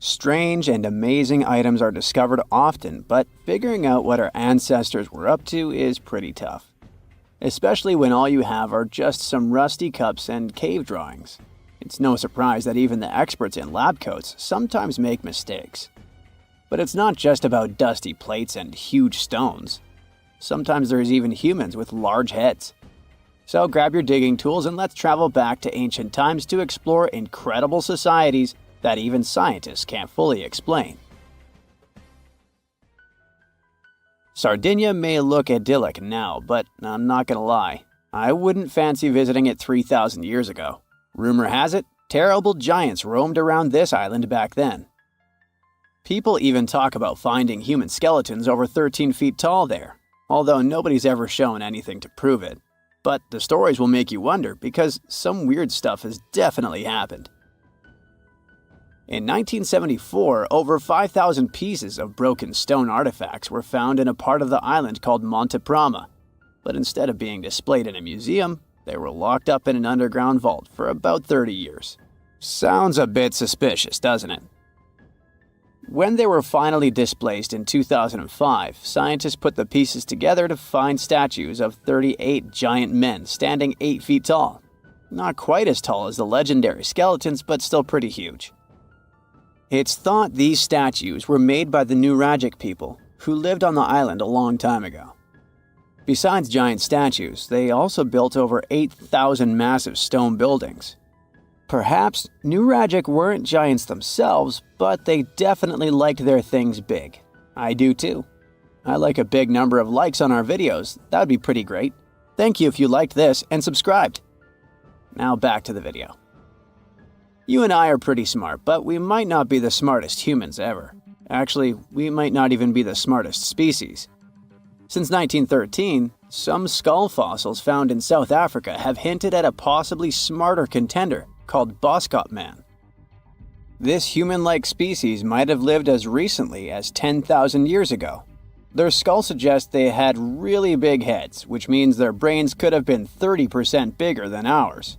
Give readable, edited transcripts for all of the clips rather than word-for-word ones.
Strange and amazing items are discovered often, but figuring out what our ancestors were up to is pretty tough. Especially when all you have are just some rusty cups and cave drawings. It's no surprise that even the experts in lab coats sometimes make mistakes. But it's not just about dusty plates and huge stones. Sometimes there's even humans with large heads. So grab your digging tools and let's travel back to ancient times to explore incredible societies that even scientists can't fully explain. Sardinia may look idyllic now, but I'm not gonna lie, I wouldn't fancy visiting it 3,000 years ago. Rumor has it, terrible giants roamed around this island back then. People even talk about finding human skeletons over 13 feet tall there, although nobody's ever shown anything to prove it. But the stories will make you wonder because some weird stuff has definitely happened. In 1974, over 5,000 pieces of broken stone artifacts were found in a part of the island called Monte Prama, but instead of being displayed in a museum, they were locked up in an underground vault for about 30 years. Sounds a bit suspicious, doesn't it? When they were finally displaced in 2005, scientists put the pieces together to find statues of 38 giant men standing 8 feet tall. Not quite as tall as the legendary skeletons, but still pretty huge. It's thought these statues were made by the Nuragic people, who lived on the island a long time ago. Besides giant statues, they also built over 8,000 massive stone buildings. Perhaps Nuragic weren't giants themselves, but they definitely liked their things big. I do too. I like a big number of likes on our videos. That would be pretty great. Thank you if you liked this and subscribed. Now back to the video. You and I are pretty smart, but we might not be the smartest humans ever. Actually, we might not even be the smartest species. Since 1913, some skull fossils found in South Africa have hinted at a possibly smarter contender called Boskop Man. This human-like species might have lived as recently as 10,000 years ago. Their skull suggests they had really big heads, which means their brains could have been 30% bigger than ours.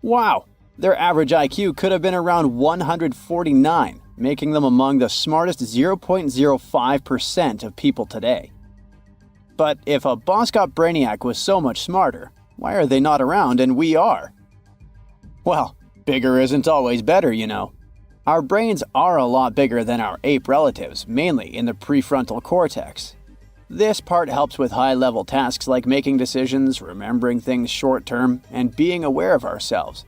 Wow! Their average IQ could have been around 149, making them among the smartest 0.05% of people today. But if a Boskop Brainiac was so much smarter, why are they not around and we are? Well, bigger isn't always better, you know. Our brains are a lot bigger than our ape relatives, mainly in the prefrontal cortex. This part helps with high-level tasks like making decisions, remembering things short-term, and being aware of ourselves.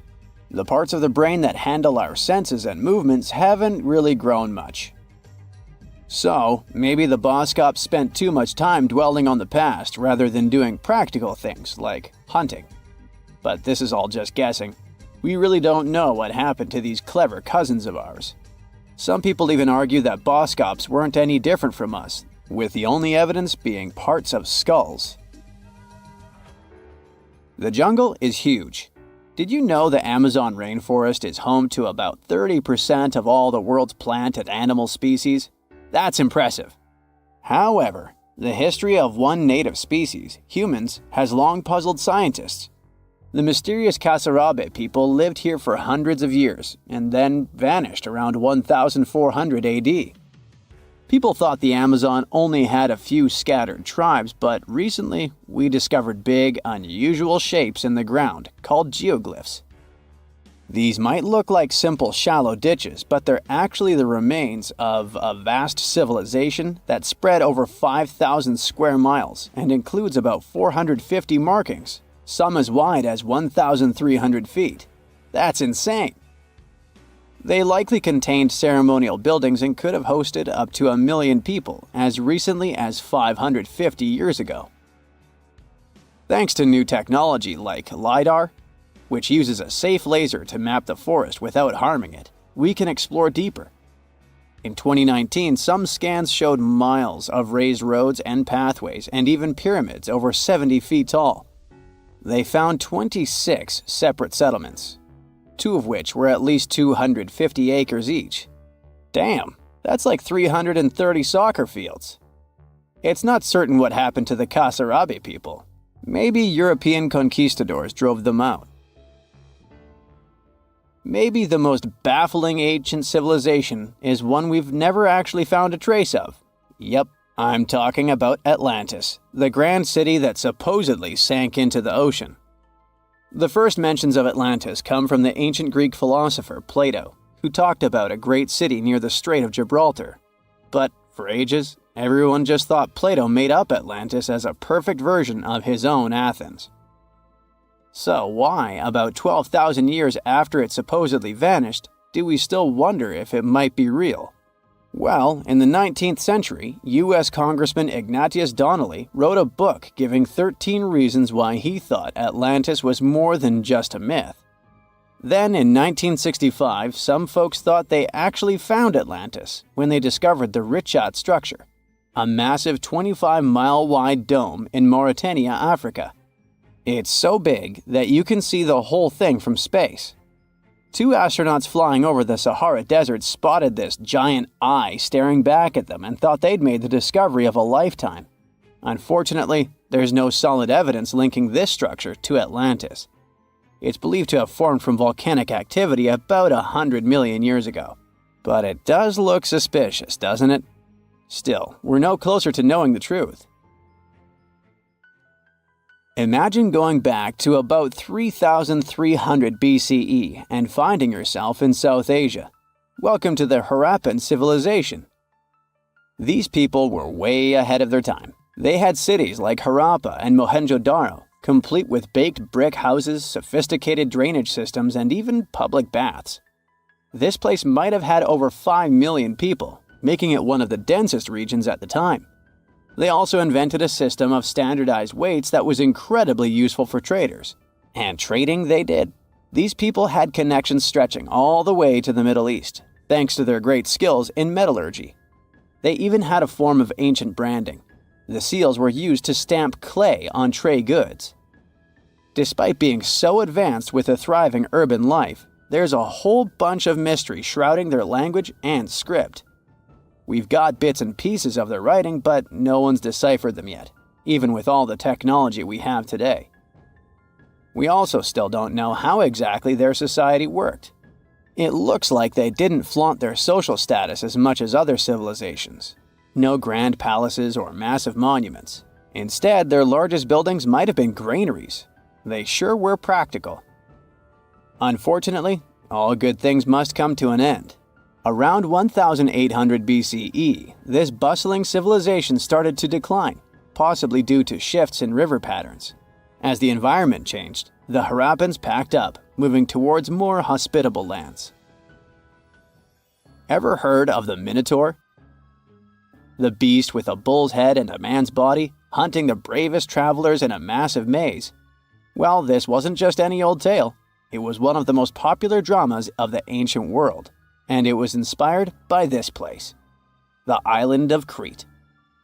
The parts of the brain that handle our senses and movements haven't really grown much. So, maybe the Boskops spent too much time dwelling on the past rather than doing practical things like hunting. But this is all just guessing. We really don't know what happened to these clever cousins of ours. Some people even argue that Boskops weren't any different from us, with the only evidence being parts of skulls. The jungle is huge. Did you know the Amazon rainforest is home to about 30% of all the world's plant and animal species? That's impressive. However, the history of one native species, humans, has long puzzled scientists. The mysterious Kasarabe people lived here for hundreds of years and then vanished around 1400 AD. People thought the Amazon only had a few scattered tribes, but recently we discovered big, unusual shapes in the ground called geoglyphs. These might look like simple shallow ditches, but they're actually the remains of a vast civilization that spread over 5,000 square miles and includes about 450 markings, some as wide as 1,300 feet. That's insane! They likely contained ceremonial buildings and could have hosted up to 1 million people as recently as 550 years ago. Thanks to new technology like LiDAR, which uses a safe laser to map the forest without harming it, we can explore deeper. In 2019, some scans showed miles of raised roads and pathways and even pyramids over 70 feet tall. They found 26 separate settlements, 2 of which were at least 250 acres each. Damn, that's like 330 soccer fields. It's not certain what happened to the Kasarabe people. Maybe European conquistadors drove them out. Maybe the most baffling ancient civilization is one we've never actually found a trace of. Yep, I'm talking about Atlantis, the grand city that supposedly sank into the ocean. The first mentions of Atlantis come from the ancient Greek philosopher Plato, who talked about a great city near the Strait of Gibraltar. But for ages, everyone just thought Plato made up Atlantis as a perfect version of his own Athens. So why, about 12,000 years after it supposedly vanished, do we still wonder if it might be real? Well, in the 19th century, U.S. Congressman Ignatius Donnelly wrote a book giving 13 reasons why he thought Atlantis was more than just a myth. Then, in 1965, some folks thought they actually found Atlantis when they discovered the Richat structure, a massive 25-mile-wide dome in Mauritania, Africa. It's so big that you can see the whole thing from space. 2 astronauts flying over the Sahara Desert spotted this giant eye staring back at them and thought they'd made the discovery of a lifetime. Unfortunately, there's no solid evidence linking this structure to Atlantis. It's believed to have formed from volcanic activity about 100 million years ago. But it does look suspicious, doesn't it? Still, we're no closer to knowing the truth. Imagine going back to about 3,300 BCE and finding yourself in South Asia. Welcome to the Harappan civilization. These people were way ahead of their time. They had cities like Harappa and Mohenjo-Daro, complete with baked brick houses, sophisticated drainage systems, and even public baths. This place might have had over 5 million people, making it one of the densest regions at the time. They also invented a system of standardized weights that was incredibly useful for traders. And trading they did. These people had connections stretching all the way to the Middle East, thanks to their great skills in metallurgy. They even had a form of ancient branding. The seals were used to stamp clay on trade goods. Despite being so advanced with a thriving urban life, there's a whole bunch of mystery shrouding their language and script. We've got bits and pieces of their writing, but no one's deciphered them yet, even with all the technology we have today. We also still don't know how exactly their society worked. It looks like they didn't flaunt their social status as much as other civilizations. No grand palaces or massive monuments. Instead, their largest buildings might have been granaries. They sure were practical. Unfortunately, all good things must come to an end. Around 1800 BCE, this bustling civilization started to decline, possibly due to shifts in river patterns. As the environment changed, the Harappans packed up, moving towards more hospitable lands. Ever heard of the Minotaur? The beast with a bull's head and a man's body, hunting the bravest travelers in a massive maze. Well, this wasn't just any old tale. It was one of the most popular dramas of the ancient world. And it was inspired by this place, the island of Crete.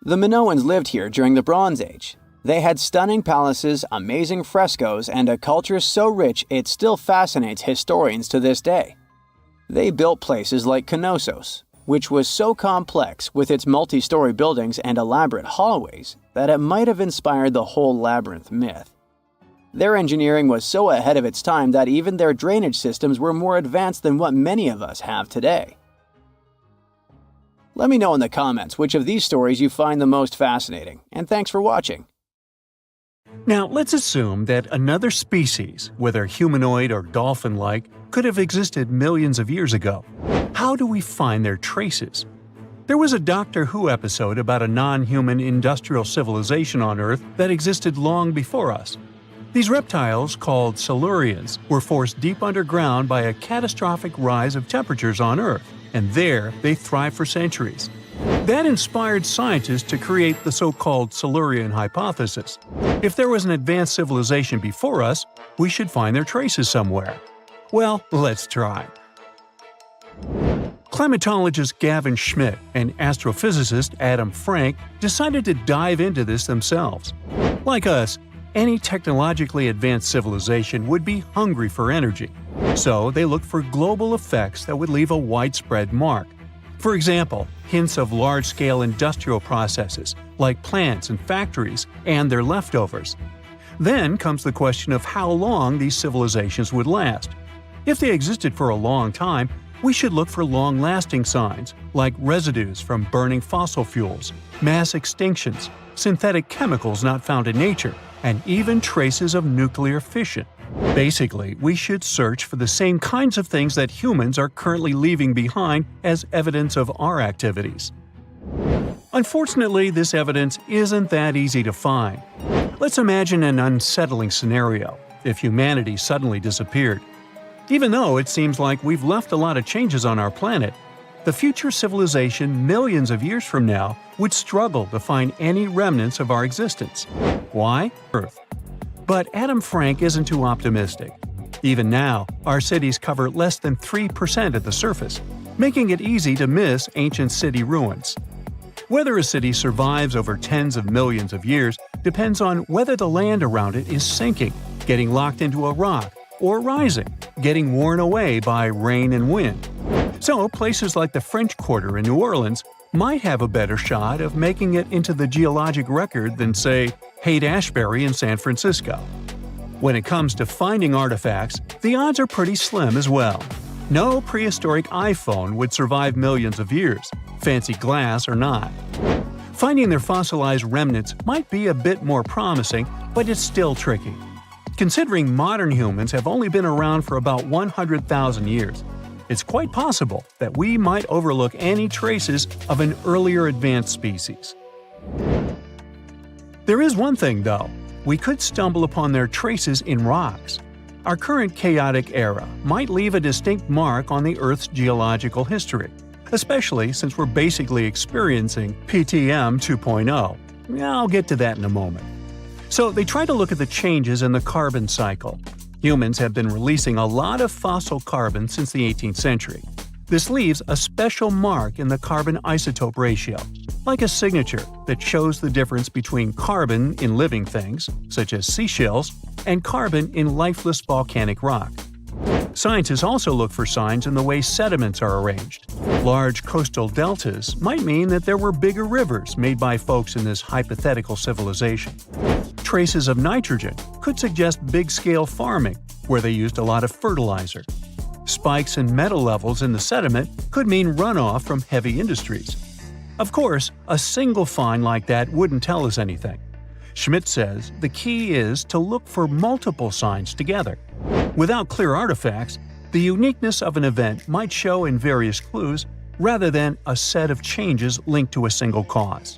The Minoans lived here during the Bronze Age. They had stunning palaces, amazing frescoes, and a culture so rich it still fascinates historians to this day. They built places like Knossos, which was so complex with its multi-story buildings and elaborate hallways that it might have inspired the whole labyrinth myth. Their engineering was so ahead of its time that even their drainage systems were more advanced than what many of us have today. Let me know in the comments which of these stories you find the most fascinating, and thanks for watching. Now, let's assume that another species, whether humanoid or dolphin-like, could have existed millions of years ago. How do we find their traces? There was a Doctor Who episode about a non-human industrial civilization on Earth that existed long before us. These reptiles, called Silurians, were forced deep underground by a catastrophic rise of temperatures on Earth, and there they thrived for centuries. That inspired scientists to create the so-called Silurian hypothesis. If there was an advanced civilization before us, we should find their traces somewhere. Well, let's try. Climatologist Gavin Schmidt and astrophysicist Adam Frank decided to dive into this themselves. Like us, any technologically advanced civilization would be hungry for energy. So they looked for global effects that would leave a widespread mark. For example, hints of large-scale industrial processes, like plants and factories, and their leftovers. Then comes the question of how long these civilizations would last. If they existed for a long time, we should look for long-lasting signs, like residues from burning fossil fuels, mass extinctions, synthetic chemicals not found in nature, and even traces of nuclear fission. Basically, we should search for the same kinds of things that humans are currently leaving behind as evidence of our activities. Unfortunately, this evidence isn't that easy to find. Let's imagine an unsettling scenario if humanity suddenly disappeared. Even though it seems like we've left a lot of changes on our planet, the future civilization millions of years from now would struggle to find any remnants of our existence. Why? Earth. But Adam Frank isn't too optimistic. Even now, our cities cover less than 3% of the surface, making it easy to miss ancient city ruins. Whether a city survives over tens of millions of years depends on whether the land around it is sinking, getting locked into a rock, or rising, getting worn away by rain and wind. So, places like the French Quarter in New Orleans might have a better shot of making it into the geologic record than, say, Haight-Ashbury in San Francisco. When it comes to finding artifacts, the odds are pretty slim as well. No prehistoric iPhone would survive millions of years, fancy glass or not. Finding their fossilized remnants might be a bit more promising, but it's still tricky. Considering modern humans have only been around for about 100,000 years, it's quite possible that we might overlook any traces of an earlier advanced species. There is one thing, though. We could stumble upon their traces in rocks. Our current chaotic era might leave a distinct mark on the Earth's geological history, especially since we're basically experiencing PTM 2.0. I'll get to that in a moment. So they try to look at the changes in the carbon cycle. Humans have been releasing a lot of fossil carbon since the 18th century. This leaves a special mark in the carbon isotope ratio, like a signature that shows the difference between carbon in living things, such as seashells, and carbon in lifeless volcanic rock. Scientists also look for signs in the way sediments are arranged. Large coastal deltas might mean that there were bigger rivers made by folks in this hypothetical civilization. Traces of nitrogen could suggest big-scale farming, where they used a lot of fertilizer. Spikes in metal levels in the sediment could mean runoff from heavy industries. Of course, a single find like that wouldn't tell us anything. Schmidt says the key is to look for multiple signs together. Without clear artifacts, the uniqueness of an event might show in various clues rather than a set of changes linked to a single cause.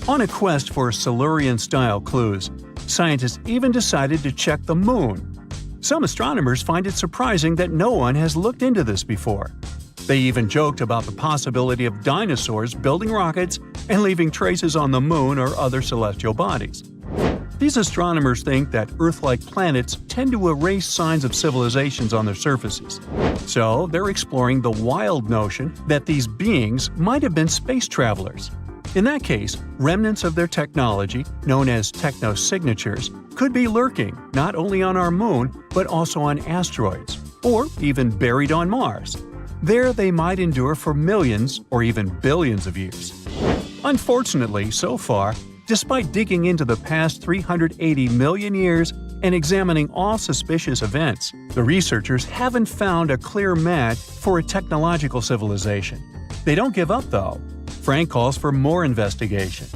On a quest for Silurian-style clues, scientists even decided to check the Moon. Some astronomers find it surprising that no one has looked into this before. They even joked about the possibility of dinosaurs building rockets and leaving traces on the Moon or other celestial bodies. These astronomers think that Earth-like planets tend to erase signs of civilizations on their surfaces. So they're exploring the wild notion that these beings might have been space travelers. In that case, remnants of their technology, known as technosignatures, could be lurking not only on our Moon, but also on asteroids, or even buried on Mars. There they might endure for millions or even billions of years. Unfortunately, so far, despite digging into the past 380 million years and examining all suspicious events, the researchers haven't found a clear match for a technological civilization. They don't give up, though. Frank calls for more investigation.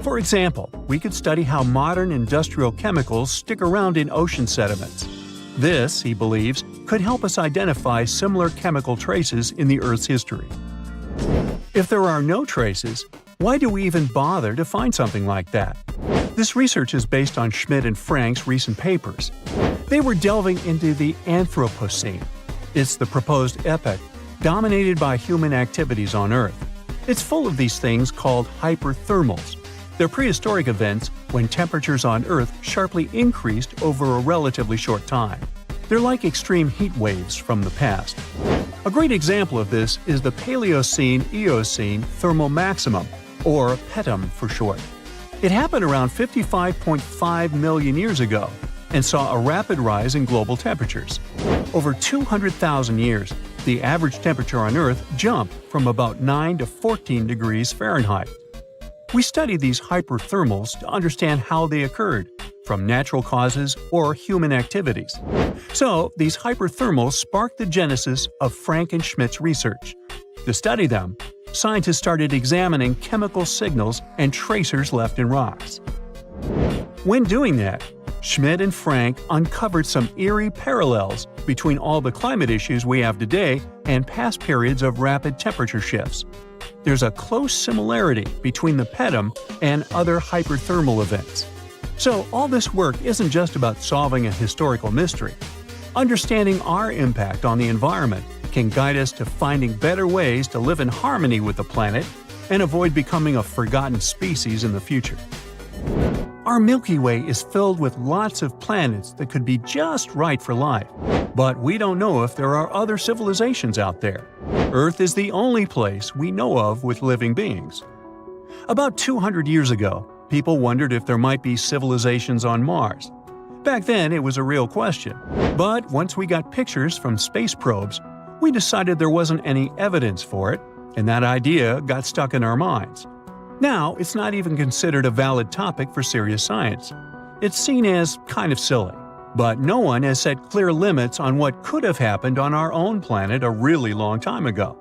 For example, we could study how modern industrial chemicals stick around in ocean sediments. This, he believes, could help us identify similar chemical traces in the Earth's history. If there are no traces, why do we even bother to find something like that? This research is based on Schmidt and Frank's recent papers. They were delving into the Anthropocene. It's the proposed epoch dominated by human activities on Earth. It's full of these things called hyperthermals. They're prehistoric events when temperatures on Earth sharply increased over a relatively short time. They're like extreme heat waves from the past. A great example of this is the Paleocene-Eocene thermal maximum, or PETM for short. It happened around 55.5 million years ago and saw a rapid rise in global temperatures. Over 200,000 years, the average temperature on Earth jumped from about 9 to 14 degrees Fahrenheit. We study these hyperthermals to understand how they occurred, from natural causes or human activities. So, these hyperthermals sparked the genesis of Frank and Schmidt's research. To study them, scientists started examining chemical signals and tracers left in rocks. When doing that, Schmidt and Frank uncovered some eerie parallels between all the climate issues we have today and past periods of rapid temperature shifts. There's a close similarity between the pedum and other hyperthermal events. So all this work isn't just about solving a historical mystery. Understanding our impact on the environment can guide us to finding better ways to live in harmony with the planet and avoid becoming a forgotten species in the future. Our Milky Way is filled with lots of planets that could be just right for life, but we don't know if there are other civilizations out there. Earth is the only place we know of with living beings. About 200 years ago, people wondered if there might be civilizations on Mars. Back then, it was a real question. But once we got pictures from space probes, we decided there wasn't any evidence for it, and that idea got stuck in our minds. Now, it's not even considered a valid topic for serious science. It's seen as kind of silly. But no one has set clear limits on what could have happened on our own planet a really long time ago.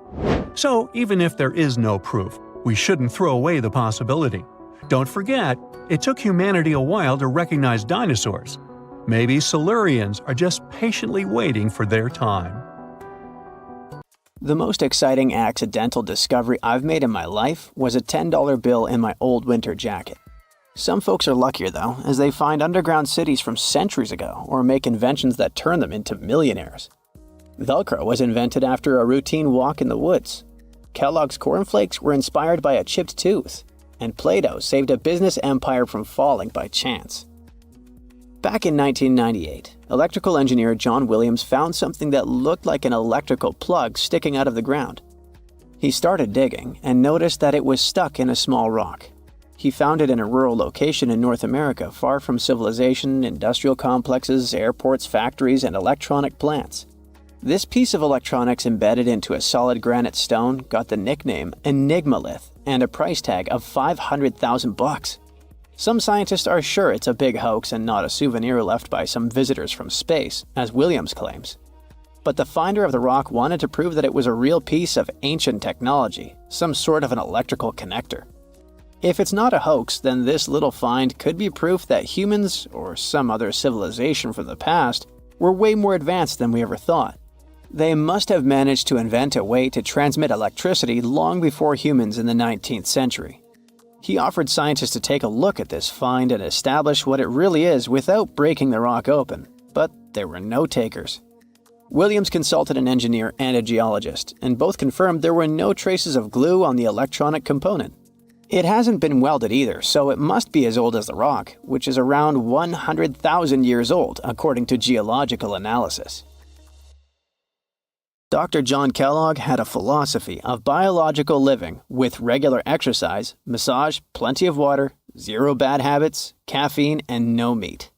So, even if there is no proof, we shouldn't throw away the possibility. Don't forget, it took humanity a while to recognize dinosaurs. Maybe Silurians are just patiently waiting for their time. The most exciting accidental discovery I've made in my life was a $10 bill in my old winter jacket. Some folks are luckier though, as they find underground cities from centuries ago or make inventions that turn them into millionaires. Velcro was invented after a routine walk in the woods. Kellogg's cornflakes were inspired by a chipped tooth, and Play-Doh saved a business empire from falling by chance. Back in 1998, electrical engineer John Williams found something that looked like an electrical plug sticking out of the ground. He started digging and noticed that it was stuck in a small rock. He found it in a rural location in North America, far from civilization, industrial complexes, airports, factories, and electronic plants. This piece of electronics embedded into a solid granite stone got the nickname enigmalith and a price tag of $500,000. Some scientists are sure it's a big hoax and not a souvenir left by some visitors from space, as Williams claims. But the finder of the rock wanted to prove that it was a real piece of ancient technology, some sort of an electrical connector. If it's not a hoax, then this little find could be proof that humans, or some other civilization from the past, were way more advanced than we ever thought. They must have managed to invent a way to transmit electricity long before humans in the 19th century. He offered scientists to take a look at this find and establish what it really is without breaking the rock open, but there were no takers. Williams consulted an engineer and a geologist, and both confirmed there were no traces of glue on the electronic component. It hasn't been welded either, so it must be as old as the rock, which is around 100,000 years old, according to geological analysis. Dr. John Kellogg had a philosophy of biological living with regular exercise, massage, plenty of water, zero bad habits, caffeine, and no meat.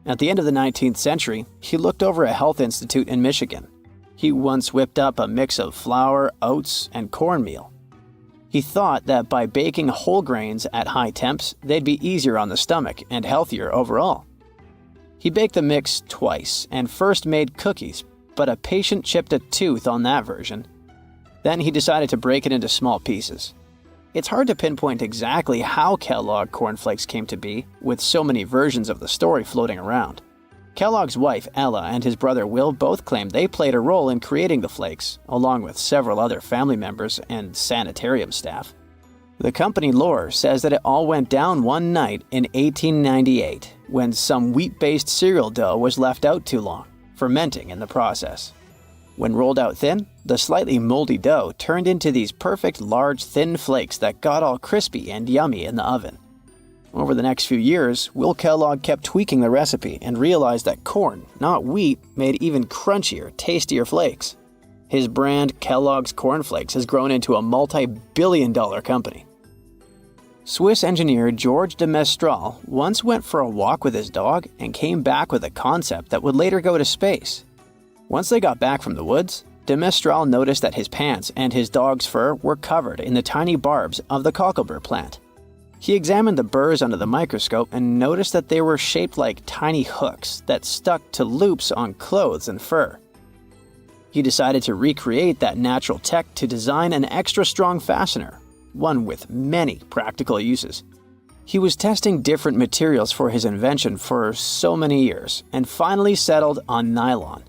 At the end of the 19th century, he looked over a health institute in Michigan. He once whipped up a mix of flour, oats, and cornmeal. He thought that by baking whole grains at high temps, they'd be easier on the stomach and healthier overall. He baked the mix twice and first made cookies, but a patient chipped a tooth on that version. Then he decided to break it into small pieces. It's hard to pinpoint exactly how Kellogg cornflakes came to be, with so many versions of the story floating around. Kellogg's wife, Ella, and his brother Will both claim they played a role in creating the flakes, along with several other family members and sanitarium staff. The company lore says that it all went down one night in 1898, when some wheat-based cereal dough was left out too long, fermenting in the process. When rolled out thin, the slightly moldy dough turned into these perfect large thin flakes that got all crispy and yummy in the oven. Over the next few years, Will Kellogg kept tweaking the recipe and realized that corn, not wheat, made even crunchier, tastier flakes. His brand, Kellogg's Corn Flakes, has grown into a multi-billion-dollar company. Swiss engineer George de Mestral once went for a walk with his dog and came back with a concept that would later go to space. Once they got back from the woods, de Mestral noticed that his pants and his dog's fur were covered in the tiny barbs of the cocklebur plant. He examined the burrs under the microscope and noticed that they were shaped like tiny hooks that stuck to loops on clothes and fur. He decided to recreate that natural tech to design an extra strong fastener, one with many practical uses. He was testing different materials for his invention for so many years and finally settled on nylon.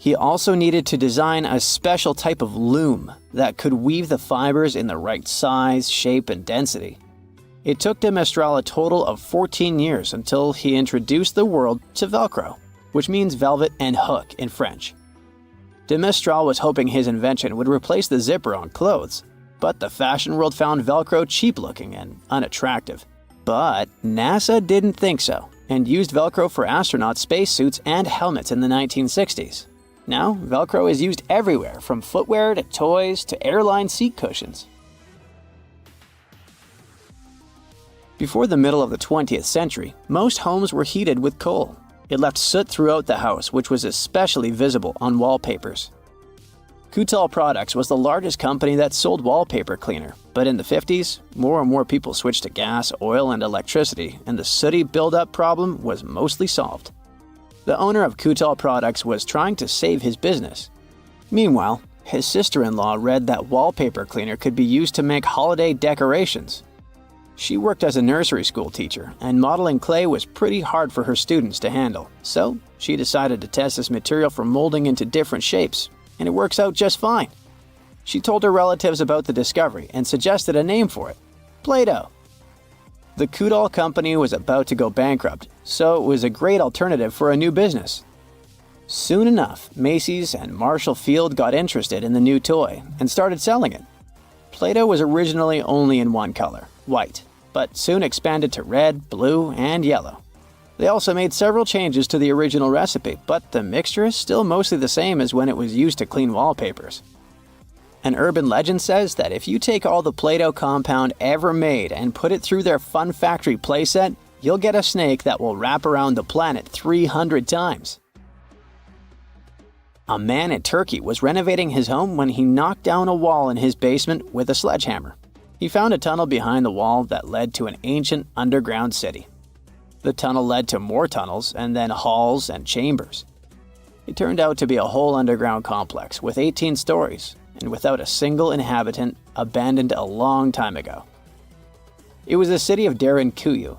He also needed to design a special type of loom that could weave the fibers in the right size, shape, and density. It took de Mestral a total of 14 years until he introduced the world to Velcro, which means velvet and hook in French. De Mestral was hoping his invention would replace the zipper on clothes, but the fashion world found Velcro cheap-looking and unattractive. But NASA didn't think so, and used Velcro for astronaut spacesuits and helmets in the 1960s. Now, Velcro is used everywhere, from footwear to toys to airline seat cushions. Before the middle of the 20th century, most homes were heated with coal. It left soot throughout the house, which was especially visible on wallpapers. Coutal Products was the largest company that sold wallpaper cleaner, but in the 50s, more and more people switched to gas, oil, and electricity, and the sooty buildup problem was mostly solved. The owner of Coutal Products was trying to save his business. Meanwhile, his sister-in-law read that wallpaper cleaner could be used to make holiday decorations. She worked as a nursery school teacher, and modeling clay was pretty hard for her students to handle, so she decided to test this material for molding into different shapes, and it works out just fine. She told her relatives about the discovery and suggested a name for it: Play-Doh. The Coutal company was about to go bankrupt, so it was a great alternative for a new business. Soon enough, Macy's and Marshall Field got interested in the new toy and started selling it. Play-Doh was originally only in one color, white, but soon expanded to red, blue, and yellow. They also made several changes to the original recipe, but the mixture is still mostly the same as when it was used to clean wallpapers. An urban legend says that if you take all the Play-Doh compound ever made and put it through their Fun Factory playset, you'll get a snake that will wrap around the planet 300 times. A man in Turkey was renovating his home when he knocked down a wall in his basement with a sledgehammer. He found a tunnel behind the wall that led to an ancient underground city. The tunnel led to more tunnels and then halls and chambers. It turned out to be a whole underground complex with 18 stories and without a single inhabitant, abandoned a long time ago. It was the city of Derinkuyu,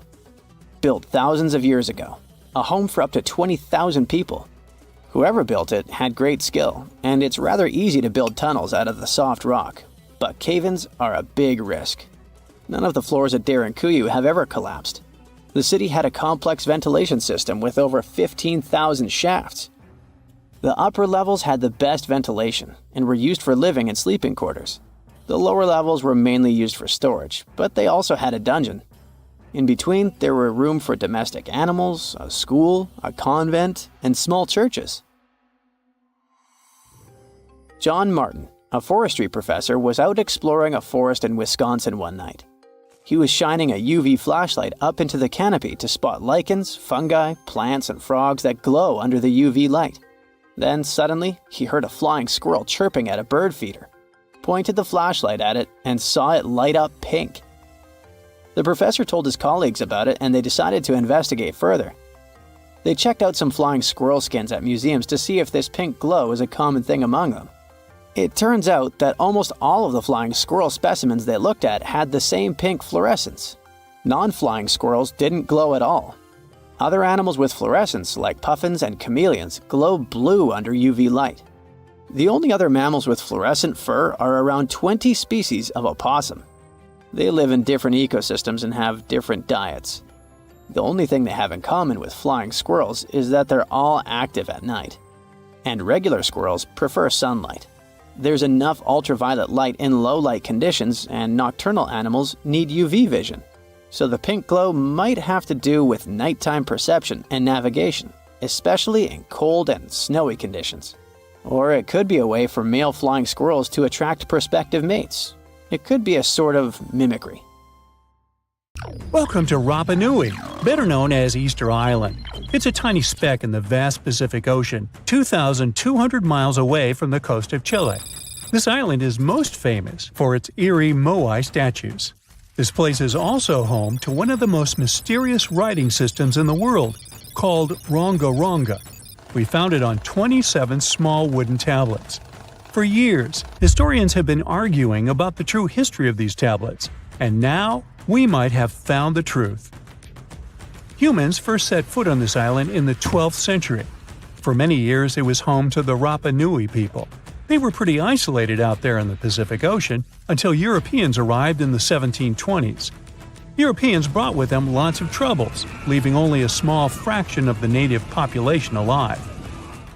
built thousands of years ago, a home for up to 20,000 people. Whoever built it had great skill, and it's rather easy to build tunnels out of the soft rock, but cave-ins are a big risk. None of the floors at Derinkuyu have ever collapsed. The city had a complex ventilation system with over 15,000 shafts. The upper levels had the best ventilation and were used for living and sleeping quarters. The lower levels were mainly used for storage, but they also had a dungeon. In between, there were room for domestic animals, a school, a convent, and small churches. John Martin, a forestry professor, was out exploring a forest in Wisconsin one night. He was shining a UV flashlight up into the canopy to spot lichens, fungi, plants, and frogs that glow under the UV light. Then suddenly, he heard a flying squirrel chirping at a bird feeder, pointed the flashlight at it, and saw it light up pink. The professor told his colleagues about it, and they decided to investigate further. They checked out some flying squirrel skins at museums to see if this pink glow is a common thing among them. It turns out that almost all of the flying squirrel specimens they looked at had the same pink fluorescence. Non-flying squirrels didn't glow at all. Other animals with fluorescence, like puffins and chameleons, glow blue under UV light. The only other mammals with fluorescent fur are around 20 species of opossum. They live in different ecosystems and have different diets. The only thing they have in common with flying squirrels is that they're all active at night. And regular squirrels prefer sunlight. There's enough ultraviolet light in low-light conditions, and nocturnal animals need UV vision. So the pink glow might have to do with nighttime perception and navigation, especially in cold and snowy conditions. Or it could be a way for male flying squirrels to attract prospective mates. It could be a sort of mimicry. Welcome to Rapa Nui, better known as Easter Island. It's a tiny speck in the vast Pacific Ocean, 2,200 miles away from the coast of Chile. This island is most famous for its eerie moai statues. This place is also home to one of the most mysterious writing systems in the world, called Ronga-Ronga. We found it on 27 small wooden tablets. For years, historians have been arguing about the true history of these tablets, and now we might have found the truth. Humans first set foot on this island in the 12th century. For many years, it was home to the Rapa Nui people. They were pretty isolated out there in the Pacific Ocean until Europeans arrived in the 1720s. Europeans brought with them lots of troubles, leaving only a small fraction of the native population alive.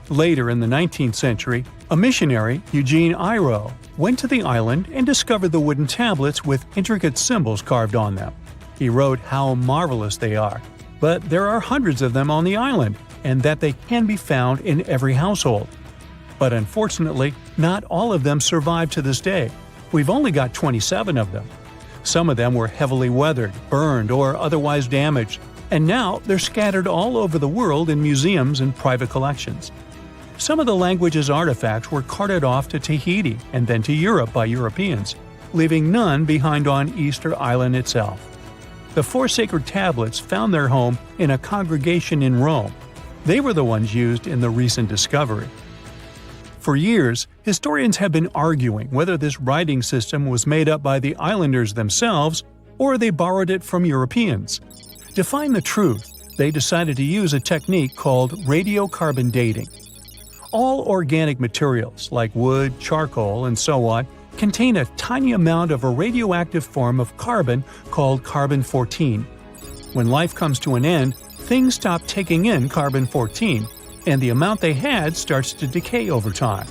Later in the 19th century, a missionary, Eugene Iro, went to the island and discovered the wooden tablets with intricate symbols carved on them. He wrote how marvelous they are, but there are hundreds of them on the island, and that they can be found in every household. But unfortunately, not all of them survive to this day. We've only got 27 of them. Some of them were heavily weathered, burned, or otherwise damaged, and now they're scattered all over the world in museums and private collections. Some of the language's artifacts were carted off to Tahiti and then to Europe by Europeans, leaving none behind on Easter Island itself. The 4 sacred tablets found their home in a congregation in Rome. They were the ones used in the recent discovery. For years, historians have been arguing whether this writing system was made up by the islanders themselves or they borrowed it from Europeans. To find the truth, they decided to use a technique called radiocarbon dating. All organic materials, like wood, charcoal, and so on, contain a tiny amount of a radioactive form of carbon called carbon-14. When life comes to an end, things stop taking in carbon-14, and the amount they had starts to decay over time.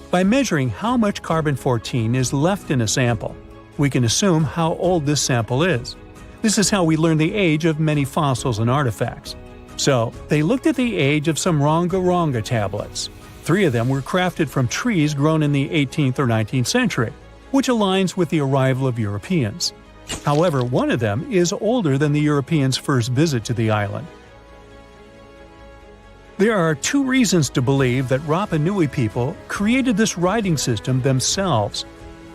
By measuring how much carbon-14 is left in a sample, we can assume how old this sample is. This is how we learn the age of many fossils and artifacts. So, they looked at the age of some Ronga-Ronga tablets. 3 of them were crafted from trees grown in the 18th or 19th century, which aligns with the arrival of Europeans. However, one of them is older than the Europeans' first visit to the island. There are 2 reasons to believe that Rapa Nui people created this writing system themselves.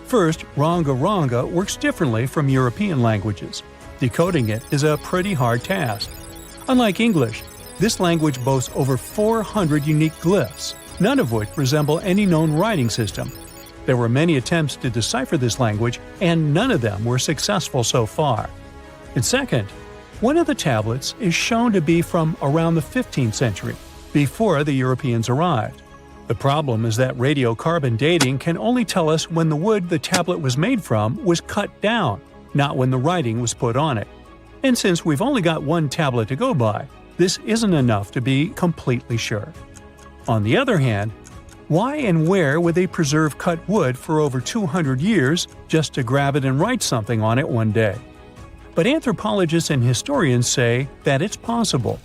First, Ronga-Ronga works differently from European languages. Decoding it is a pretty hard task. Unlike English, this language boasts over 400 unique glyphs, none of which resemble any known writing system. There were many attempts to decipher this language, and none of them were successful so far. And second, one of the tablets is shown to be from around the 15th century, before the Europeans arrived. The problem is that radiocarbon dating can only tell us when the wood the tablet was made from was cut down, not when the writing was put on it. And since we've only got one tablet to go by, this isn't enough to be completely sure. On the other hand, why and where would they preserve cut wood for over 200 years just to grab it and write something on it one day? But anthropologists and historians say that it's possible.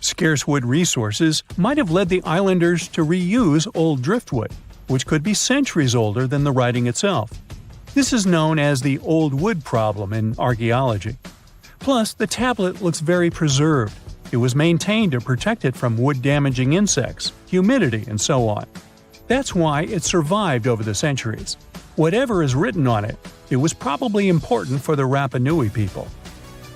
Scarce wood resources might have led the islanders to reuse old driftwood, which could be centuries older than the writing itself. This is known as the old wood problem in archaeology. Plus, the tablet looks very preserved. It was maintained to protect it from wood-damaging insects, humidity, and so on. That's why it survived over the centuries. Whatever is written on it, it was probably important for the Rapa Nui people.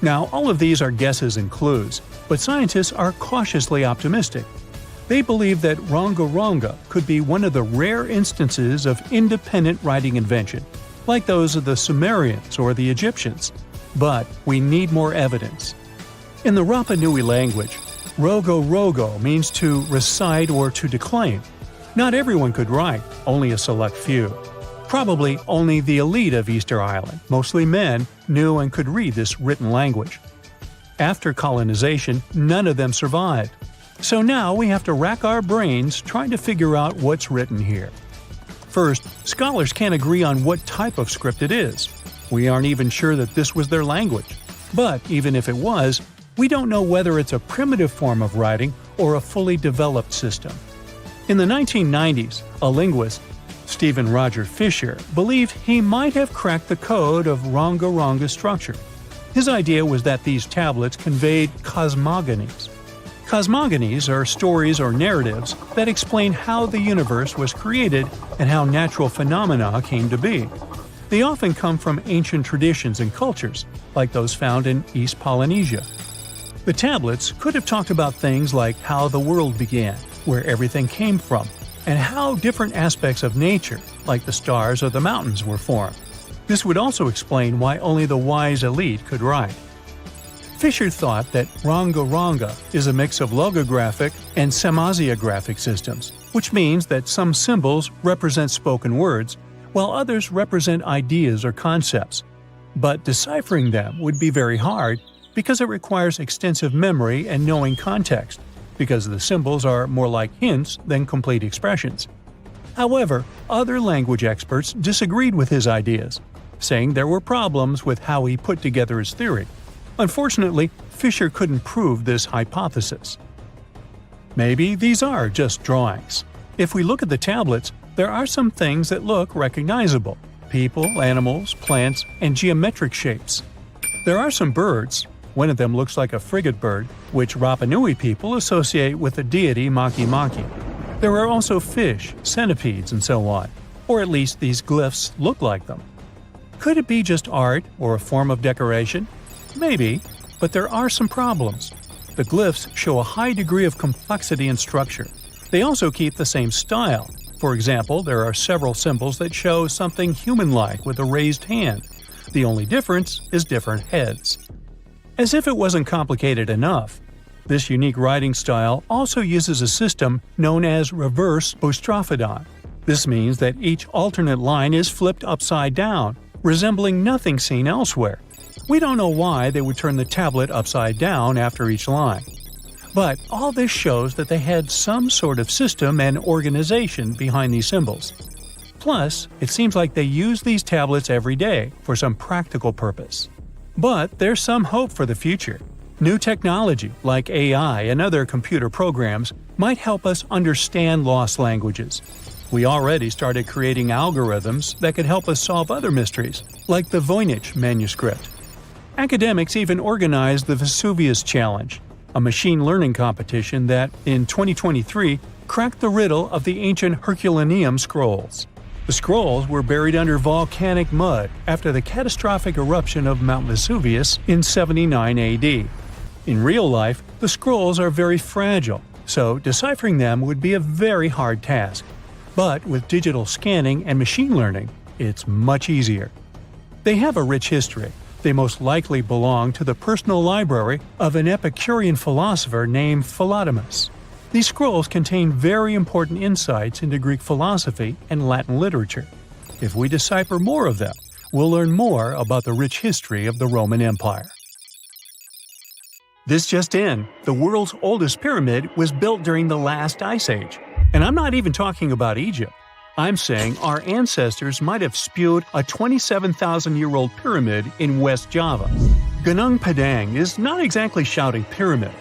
Now, all of these are guesses and clues, but scientists are cautiously optimistic. They believe that Ronga-Ronga could be one of the rare instances of independent writing invention, like those of the Sumerians or the Egyptians. But we need more evidence. In the Rapa Nui language, rogo-rogo means to recite or to declaim. Not everyone could write, only a select few. Probably only the elite of Easter Island, mostly men, knew and could read this written language. After colonization, none of them survived. So now we have to rack our brains trying to figure out what's written here. First, scholars can't agree on what type of script it is. We aren't even sure that this was their language. But even if it was, we don't know whether it's a primitive form of writing or a fully developed system. In the 1990s, a linguist, Stephen Roger Fisher, believed he might have cracked the code of Ronga-Ronga structure. His idea was that these tablets conveyed cosmogonies. Cosmogonies are stories or narratives that explain how the universe was created and how natural phenomena came to be. They often come from ancient traditions and cultures, like those found in East Polynesia. The tablets could have talked about things like how the world began, where everything came from, and how different aspects of nature, like the stars or the mountains, were formed. This would also explain why only the wise elite could write. Fisher thought that Ranga is a mix of logographic and semasiographic systems, which means that some symbols represent spoken words, while others represent ideas or concepts. But deciphering them would be very hard because it requires extensive memory and knowing context, because the symbols are more like hints than complete expressions. However, other language experts disagreed with his ideas, saying there were problems with how he put together his theory. Unfortunately, Fisher couldn't prove this hypothesis. Maybe these are just drawings. If we look at the tablets, there are some things that look recognizable: people, animals, plants, and geometric shapes. There are some birds. One of them looks like a frigate bird, which Rapa Nui people associate with the deity Maki Maki. There are also fish, centipedes, and so on, or at least these glyphs look like them. Could it be just art or a form of decoration? Maybe, but there are some problems. The glyphs show a high degree of complexity and structure. They also keep the same style. For example, there are several symbols that show something human-like with a raised hand. The only difference is different heads. As if it wasn't complicated enough, this unique writing style also uses a system known as reverse boustrophodon. This means that each alternate line is flipped upside down, resembling nothing seen elsewhere. We don't know why they would turn the tablet upside down after each line. But all this shows that they had some sort of system and organization behind these symbols. Plus, it seems like they use these tablets every day for some practical purpose. But there's some hope for the future. New technology, like AI and other computer programs, might help us understand lost languages. We already started creating algorithms that could help us solve other mysteries, like the Voynich manuscript. Academics even organized the Vesuvius Challenge, a machine learning competition that, in 2023, cracked the riddle of the ancient Herculaneum scrolls. The scrolls were buried under volcanic mud after the catastrophic eruption of Mount Vesuvius in 79 AD. In real life, the scrolls are very fragile, so deciphering them would be a very hard task. But with digital scanning and machine learning, it's much easier. They have a rich history. They most likely belong to the personal library of an Epicurean philosopher named Philodemus. These scrolls contain very important insights into Greek philosophy and Latin literature. If we decipher more of them, we'll learn more about the rich history of the Roman Empire. This just in, the world's oldest pyramid was built during the last ice age. And I'm not even talking about Egypt. I'm saying our ancestors might have spewed a 27,000-year-old pyramid in West Java. Gunung Padang is not exactly shouting pyramid.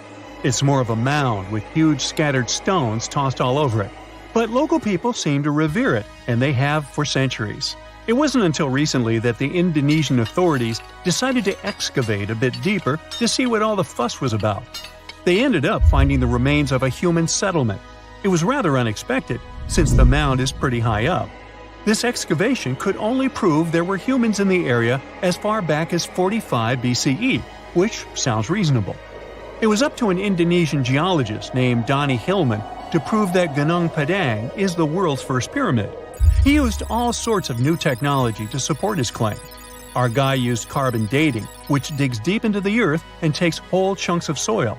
It's more of a mound with huge scattered stones tossed all over it. But local people seem to revere it, and they have for centuries. It wasn't until recently that the Indonesian authorities decided to excavate a bit deeper to see what all the fuss was about. They ended up finding the remains of a human settlement. It was rather unexpected, since the mound is pretty high up. This excavation could only prove there were humans in the area as far back as 45 BCE, which sounds reasonable. It was up to an Indonesian geologist named Donny Hillman to prove that Gunung Padang is the world's first pyramid. He used all sorts of new technology to support his claim. Our guy used carbon dating, which digs deep into the earth and takes whole chunks of soil.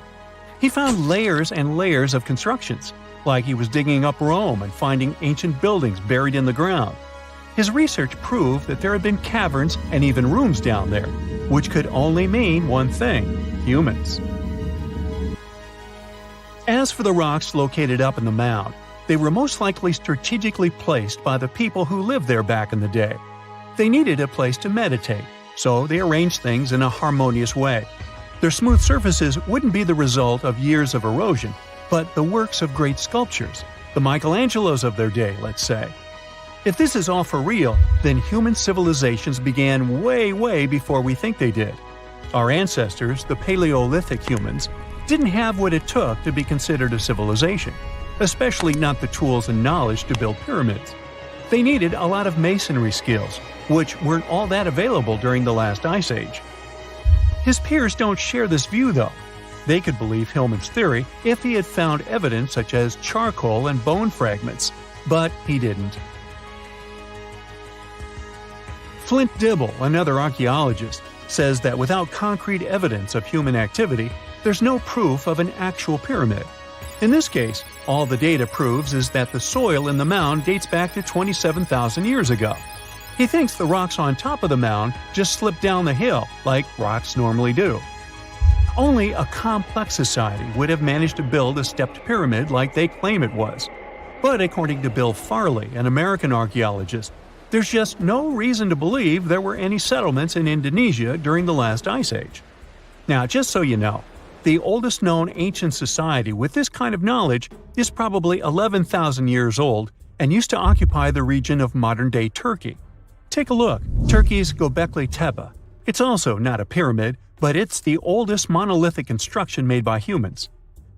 He found layers and layers of constructions, like he was digging up Rome and finding ancient buildings buried in the ground. His research proved that there had been caverns and even rooms down there, which could only mean one thing: humans. As for the rocks located up in the mound, they were most likely strategically placed by the people who lived there back in the day. They needed a place to meditate, so they arranged things in a harmonious way. Their smooth surfaces wouldn't be the result of years of erosion, but the works of great sculptures, the Michelangelos of their day, let's say. If this is all for real, then human civilizations began way before we think they did. Our ancestors, the Paleolithic humans, didn't have what it took to be considered a civilization, especially not the tools and knowledge to build pyramids. They needed a lot of masonry skills, which weren't all that available during the last ice age. His peers don't share this view, though. They could believe Hillman's theory if he had found evidence such as charcoal and bone fragments, but he didn't. Flint Dibble, another archaeologist, says that without concrete evidence of human activity, there's no proof of an actual pyramid. In this case, all the data proves is that the soil in the mound dates back to 27,000 years ago. He thinks the rocks on top of the mound just slipped down the hill, like rocks normally do. Only a complex society would have managed to build a stepped pyramid like they claim it was. But according to Bill Farley, an American archaeologist, there's just no reason to believe there were any settlements in Indonesia during the last ice age. Now, just so you know, the oldest known ancient society with this kind of knowledge is probably 11,000 years old and used to occupy the region of modern-day Turkey. Take a look, Turkey's Göbekli Tepe. It's also not a pyramid, but it's the oldest monolithic construction made by humans.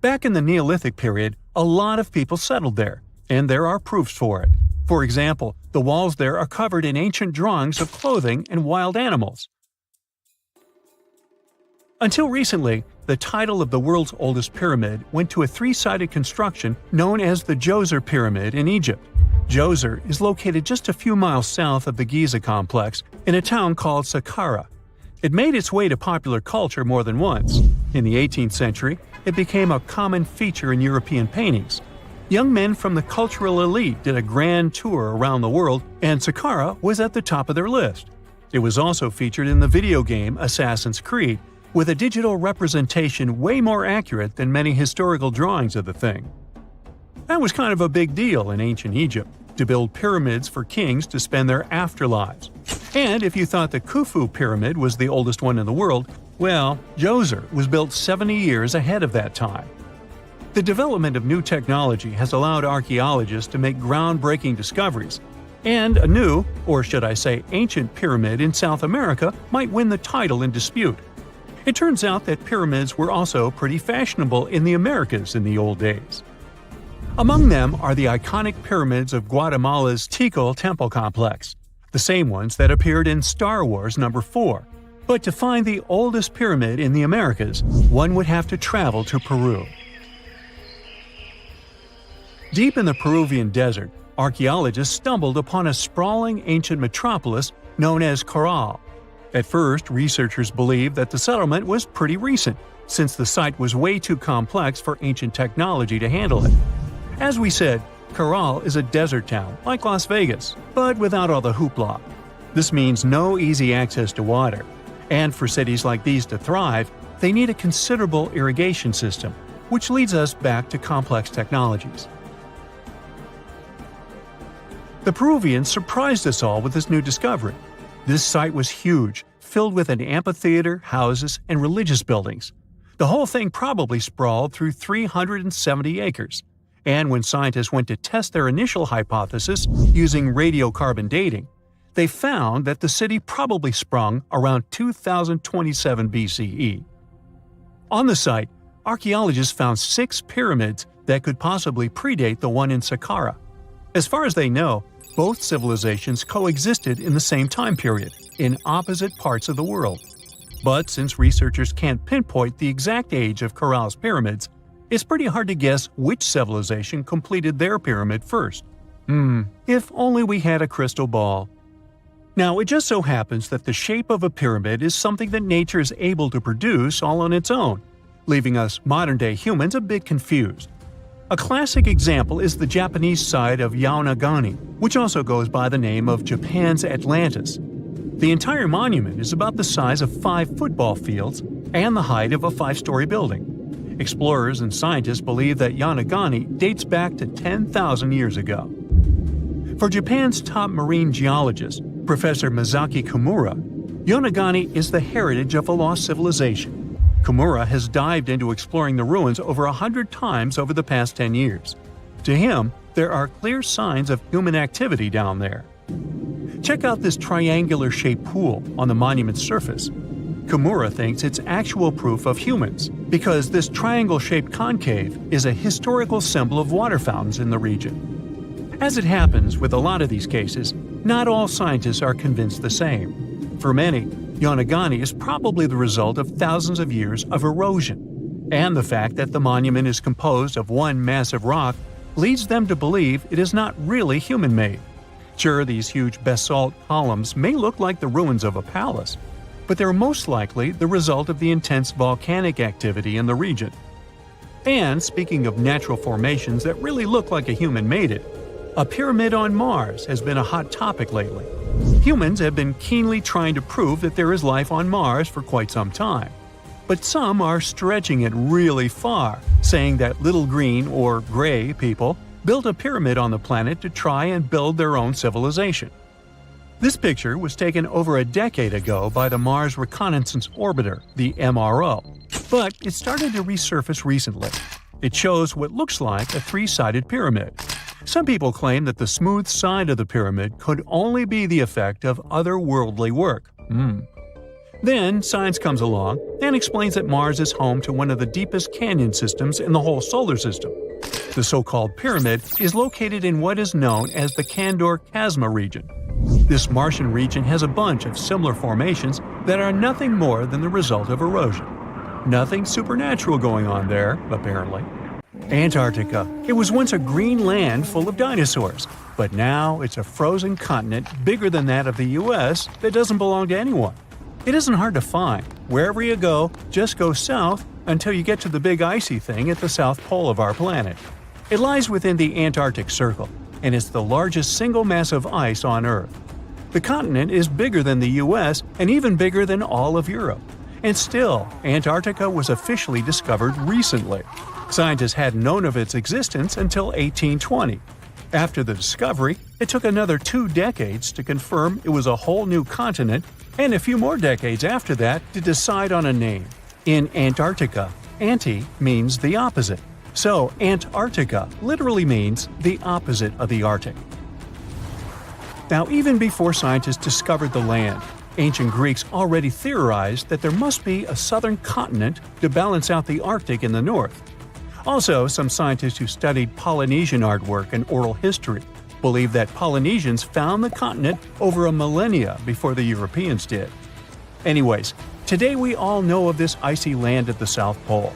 Back in the Neolithic period, a lot of people settled there, and there are proofs for it. For example, the walls there are covered in ancient drawings of clothing and wild animals. Until recently, the title of the world's oldest pyramid went to a three-sided construction known as the Djoser Pyramid in Egypt. Djoser is located just a few miles south of the Giza complex in a town called Saqqara. It made its way to popular culture more than once. In the 18th century, it became a common feature in European paintings. Young men from the cultural elite did a grand tour around the world, and Saqqara was at the top of their list. It was also featured in the video game Assassin's Creed, with a digital representation way more accurate than many historical drawings of the thing. That was kind of a big deal in ancient Egypt, to build pyramids for kings to spend their afterlives. And if you thought the Khufu pyramid was the oldest one in the world, well, Djoser was built 70 years ahead of that time. The development of new technology has allowed archaeologists to make groundbreaking discoveries, and a new, or should I say ancient pyramid in South America might win the title in dispute. It turns out that pyramids were also pretty fashionable in the Americas in the old days. Among them are the iconic pyramids of Guatemala's Tikal Temple Complex, the same ones that appeared in Star Wars No. 4. But to find the oldest pyramid in the Americas, one would have to travel to Peru. Deep in the Peruvian desert, archaeologists stumbled upon a sprawling ancient metropolis known as Caral. At first, researchers believed that the settlement was pretty recent, since the site was way too complex for ancient technology to handle it. As we said, Caral is a desert town, like Las Vegas, but without all the hoopla. This means no easy access to water. And for cities like these to thrive, they need a considerable irrigation system, which leads us back to complex technologies. The Peruvians surprised us all with this new discovery. This site was huge, filled with an amphitheater, houses, and religious buildings. The whole thing probably sprawled through 370 acres. And when scientists went to test their initial hypothesis using radiocarbon dating, they found that the city probably sprung around 2027 BCE. On the site, archaeologists found 6 pyramids that could possibly predate the one in Saqqara. As far as they know, both civilizations coexisted in the same time period, in opposite parts of the world. But since researchers can't pinpoint the exact age of Caral's pyramids, it's pretty hard to guess which civilization completed their pyramid first. If only we had a crystal ball. Now, it just so happens that the shape of a pyramid is something that nature is able to produce all on its own, leaving us modern-day humans a bit confused. A classic example is the Japanese site of Yaonagani, which also goes by the name of Japan's Atlantis. The entire monument is about the size of 5 football fields and the height of a 5-story building. Explorers and scientists believe that Yaonagani dates back to 10,000 years ago. For Japan's top marine geologist, Professor Masaki Kimura, Yaonagani is the heritage of a lost civilization. Kimura has dived into exploring the ruins over 100 times over the past 10 years. To him, there are clear signs of human activity down there. Check out this triangular-shaped pool on the monument's surface. Kimura thinks it's actual proof of humans, because this triangle-shaped concave is a historical symbol of water fountains in the region. As it happens with a lot of these cases, not all scientists are convinced the same. For many, Yonaguni is probably the result of thousands of years of erosion, and the fact that the monument is composed of one massive rock leads them to believe it is not really human-made. Sure, these huge basalt columns may look like the ruins of a palace, but they're most likely the result of the intense volcanic activity in the region. And speaking of natural formations that really look like a human made it, a pyramid on Mars has been a hot topic lately. Humans have been keenly trying to prove that there is life on Mars for quite some time. But some are stretching it really far, saying that little green or gray people built a pyramid on the planet to try and build their own civilization. This picture was taken over a decade ago by the Mars Reconnaissance Orbiter, the MRO, but it started to resurface recently. It shows what looks like a three-sided pyramid. Some people claim that the smooth side of the pyramid could only be the effect of otherworldly work. Then science comes along and explains that Mars is home to one of the deepest canyon systems in the whole solar system. The so-called pyramid is located in what is known as the Kandor-Chasma region. This Martian region has a bunch of similar formations that are nothing more than the result of erosion. Nothing supernatural going on there, apparently. Antarctica. It was once a green land full of dinosaurs, but now it's a frozen continent bigger than that of the US that doesn't belong to anyone. It isn't hard to find. Wherever you go, just go south until you get to the big icy thing at the south pole of our planet. It lies within the Antarctic Circle, and it's the largest single mass of ice on Earth. The continent is bigger than the US and even bigger than all of Europe. And still, Antarctica was officially discovered recently. Scientists hadn't known of its existence until 1820. After the discovery, it took another 2 decades to confirm it was a whole new continent, and a few more decades after that to decide on a name. In Antarctica, anti means the opposite, so Antarctica literally means the opposite of the Arctic. Now, even before scientists discovered the land, ancient Greeks already theorized that there must be a southern continent to balance out the Arctic in the north. Also, some scientists who studied Polynesian artwork and oral history believe that Polynesians found the continent over a millennia before the Europeans did. Anyways, today we all know of this icy land at the South Pole.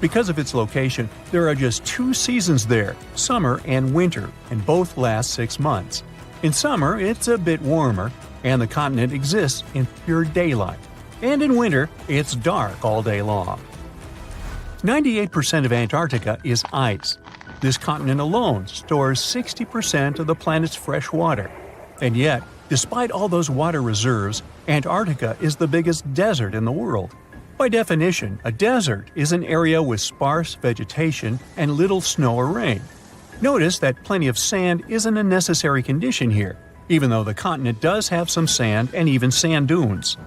Because of its location, there are just 2 seasons there, summer and winter, and both last 6 months. In summer, it's a bit warmer, and the continent exists in pure daylight. And in winter, it's dark all day long. 98% of Antarctica is ice. This continent alone stores 60% of the planet's fresh water. And yet, despite all those water reserves, Antarctica is the biggest desert in the world. By definition, a desert is an area with sparse vegetation and little snow or rain. Notice that plenty of sand isn't a necessary condition here, even though the continent does have some sand and even sand dunes.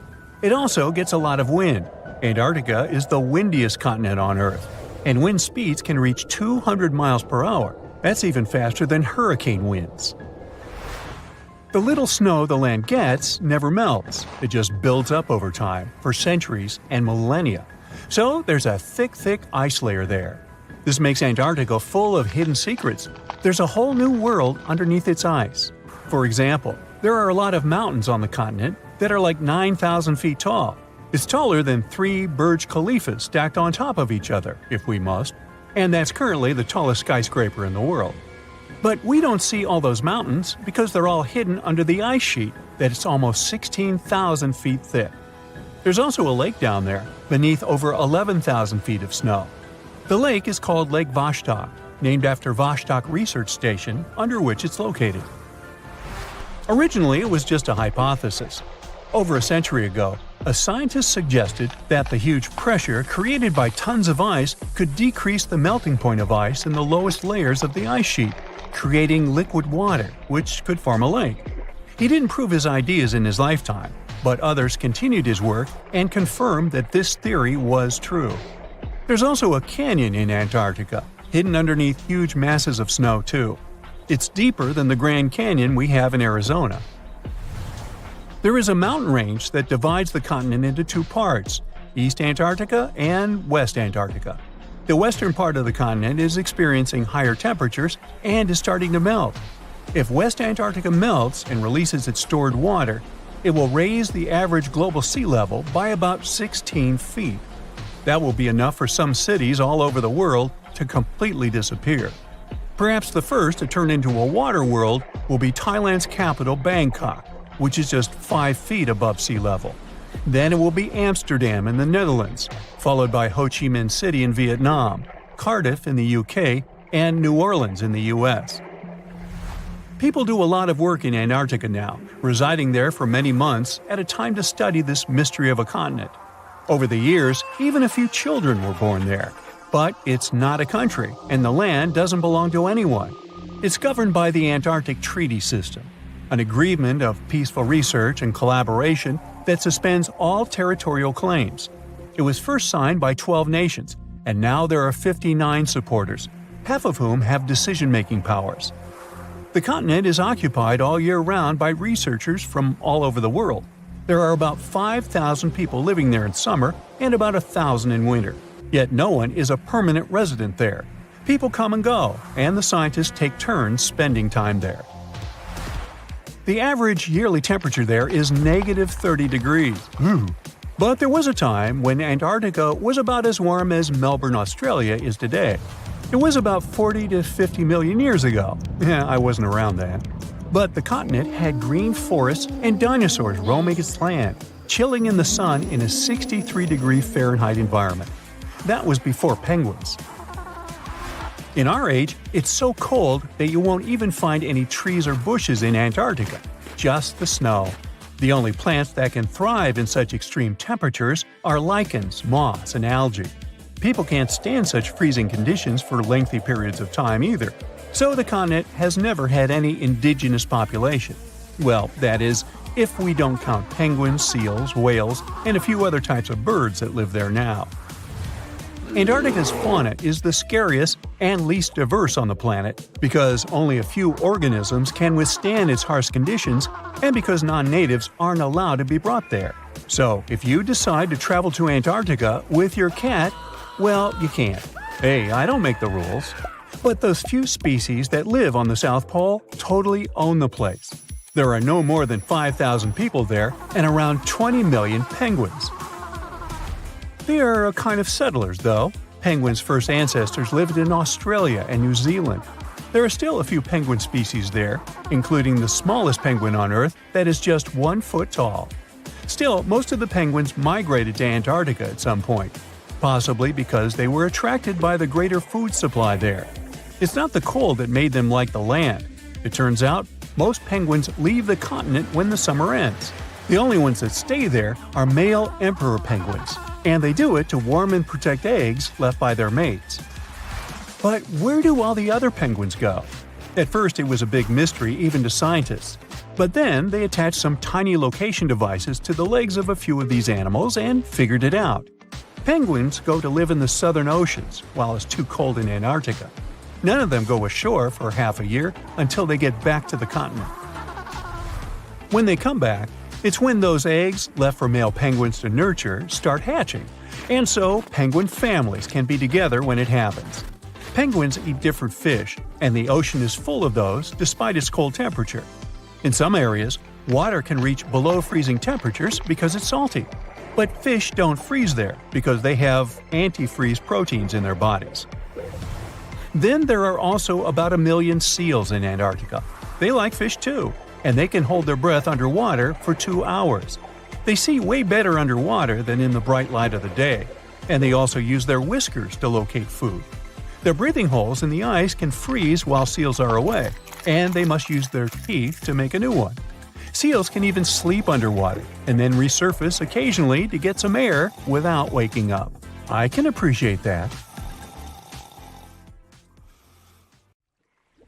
It also gets a lot of wind. Antarctica is the windiest continent on Earth, and wind speeds can reach 200 miles per hour. That's even faster than hurricane winds. The little snow the land gets never melts. It just builds up over time, for centuries and millennia. So there's a thick ice layer there. This makes Antarctica full of hidden secrets. There's a whole new world underneath its ice. For example, there are a lot of mountains on the continent that are like 9,000 feet tall. It's taller than 3 Burj Khalifas stacked on top of each other, if we must, and that's currently the tallest skyscraper in the world. But we don't see all those mountains because they're all hidden under the ice sheet that's almost 16,000 feet thick. There's also a lake down there, beneath over 11,000 feet of snow. The lake is called Lake Vostok, named after Vostok Research Station, under which it's located. Originally, it was just a hypothesis. Over a century ago, a scientist suggested that the huge pressure created by tons of ice could decrease the melting point of ice in the lowest layers of the ice sheet, creating liquid water, which could form a lake. He didn't prove his ideas in his lifetime, but others continued his work and confirmed that this theory was true. There's also a canyon in Antarctica, hidden underneath huge masses of snow too. It's deeper than the Grand Canyon we have in Arizona. There is a mountain range that divides the continent into 2 parts, East Antarctica and West Antarctica. The western part of the continent is experiencing higher temperatures and is starting to melt. If West Antarctica melts and releases its stored water, it will raise the average global sea level by about 16 feet. That will be enough for some cities all over the world to completely disappear. Perhaps the first to turn into a water world will be Thailand's capital, Bangkok, which is just 5 feet above sea level. Then it will be Amsterdam in the Netherlands, followed by Ho Chi Minh City in Vietnam, Cardiff in the UK, and New Orleans in the US. People do a lot of work in Antarctica now, residing there for many months at a time to study this mystery of a continent. Over the years, even a few children were born there. But it's not a country, and the land doesn't belong to anyone. It's governed by the Antarctic Treaty System, an agreement of peaceful research and collaboration that suspends all territorial claims. It was first signed by 12 nations, and now there are 59 supporters, half of whom have decision-making powers. The continent is occupied all year round by researchers from all over the world. There are about 5,000 people living there in summer and about 1,000 in winter. Yet no one is a permanent resident there. People come and go, and the scientists take turns spending time there. The average yearly temperature there is negative 30 degrees. But there was a time when Antarctica was about as warm as Melbourne, Australia is today. It was about 40 to 50 million years ago. I wasn't around then. But the continent had green forests and dinosaurs roaming its land, chilling in the sun in a 63-degree Fahrenheit environment. That was before penguins. In our age, it's so cold that you won't even find any trees or bushes in Antarctica, just the snow. The only plants that can thrive in such extreme temperatures are lichens, moss, and algae. People can't stand such freezing conditions for lengthy periods of time either, so the continent has never had any indigenous population. Well, that is, if we don't count penguins, seals, whales, and a few other types of birds that live there now. Antarctica's fauna is the scariest and least diverse on the planet because only a few organisms can withstand its harsh conditions and because non-natives aren't allowed to be brought there. So, if you decide to travel to Antarctica with your cat, well, you can't. Hey, I don't make the rules. But those few species that live on the South Pole totally own the place. There are no more than 5,000 people there and around 20 million penguins. They are a kind of settlers, though. Penguins' first ancestors lived in Australia and New Zealand. There are still a few penguin species there, including the smallest penguin on Earth that is just 1 foot tall. Still, most of the penguins migrated to Antarctica at some point, possibly because they were attracted by the greater food supply there. It's not the cold that made them like the land. It turns out, most penguins leave the continent when the summer ends. The only ones that stay there are male emperor penguins, and they do it to warm and protect eggs left by their mates. But where do all the other penguins go? At first it was a big mystery even to scientists, but then they attached some tiny location devices to the legs of a few of these animals and figured it out. Penguins go to live in the southern oceans while it's too cold in Antarctica. None of them go ashore for half a year until they get back to the continent. When they come back, it's when those eggs, left for male penguins to nurture, start hatching, and so penguin families can be together when it happens. Penguins eat different fish, and the ocean is full of those despite its cold temperature. In some areas, water can reach below freezing temperatures because it's salty. But fish don't freeze there because they have antifreeze proteins in their bodies. Then there are also about 1 million seals in Antarctica. They like fish too, and they can hold their breath underwater for 2 hours. They see way better underwater than in the bright light of the day, and they also use their whiskers to locate food. Their breathing holes in the ice can freeze while seals are away, and they must use their teeth to make a new one. Seals can even sleep underwater and then resurface occasionally to get some air without waking up. I can appreciate that.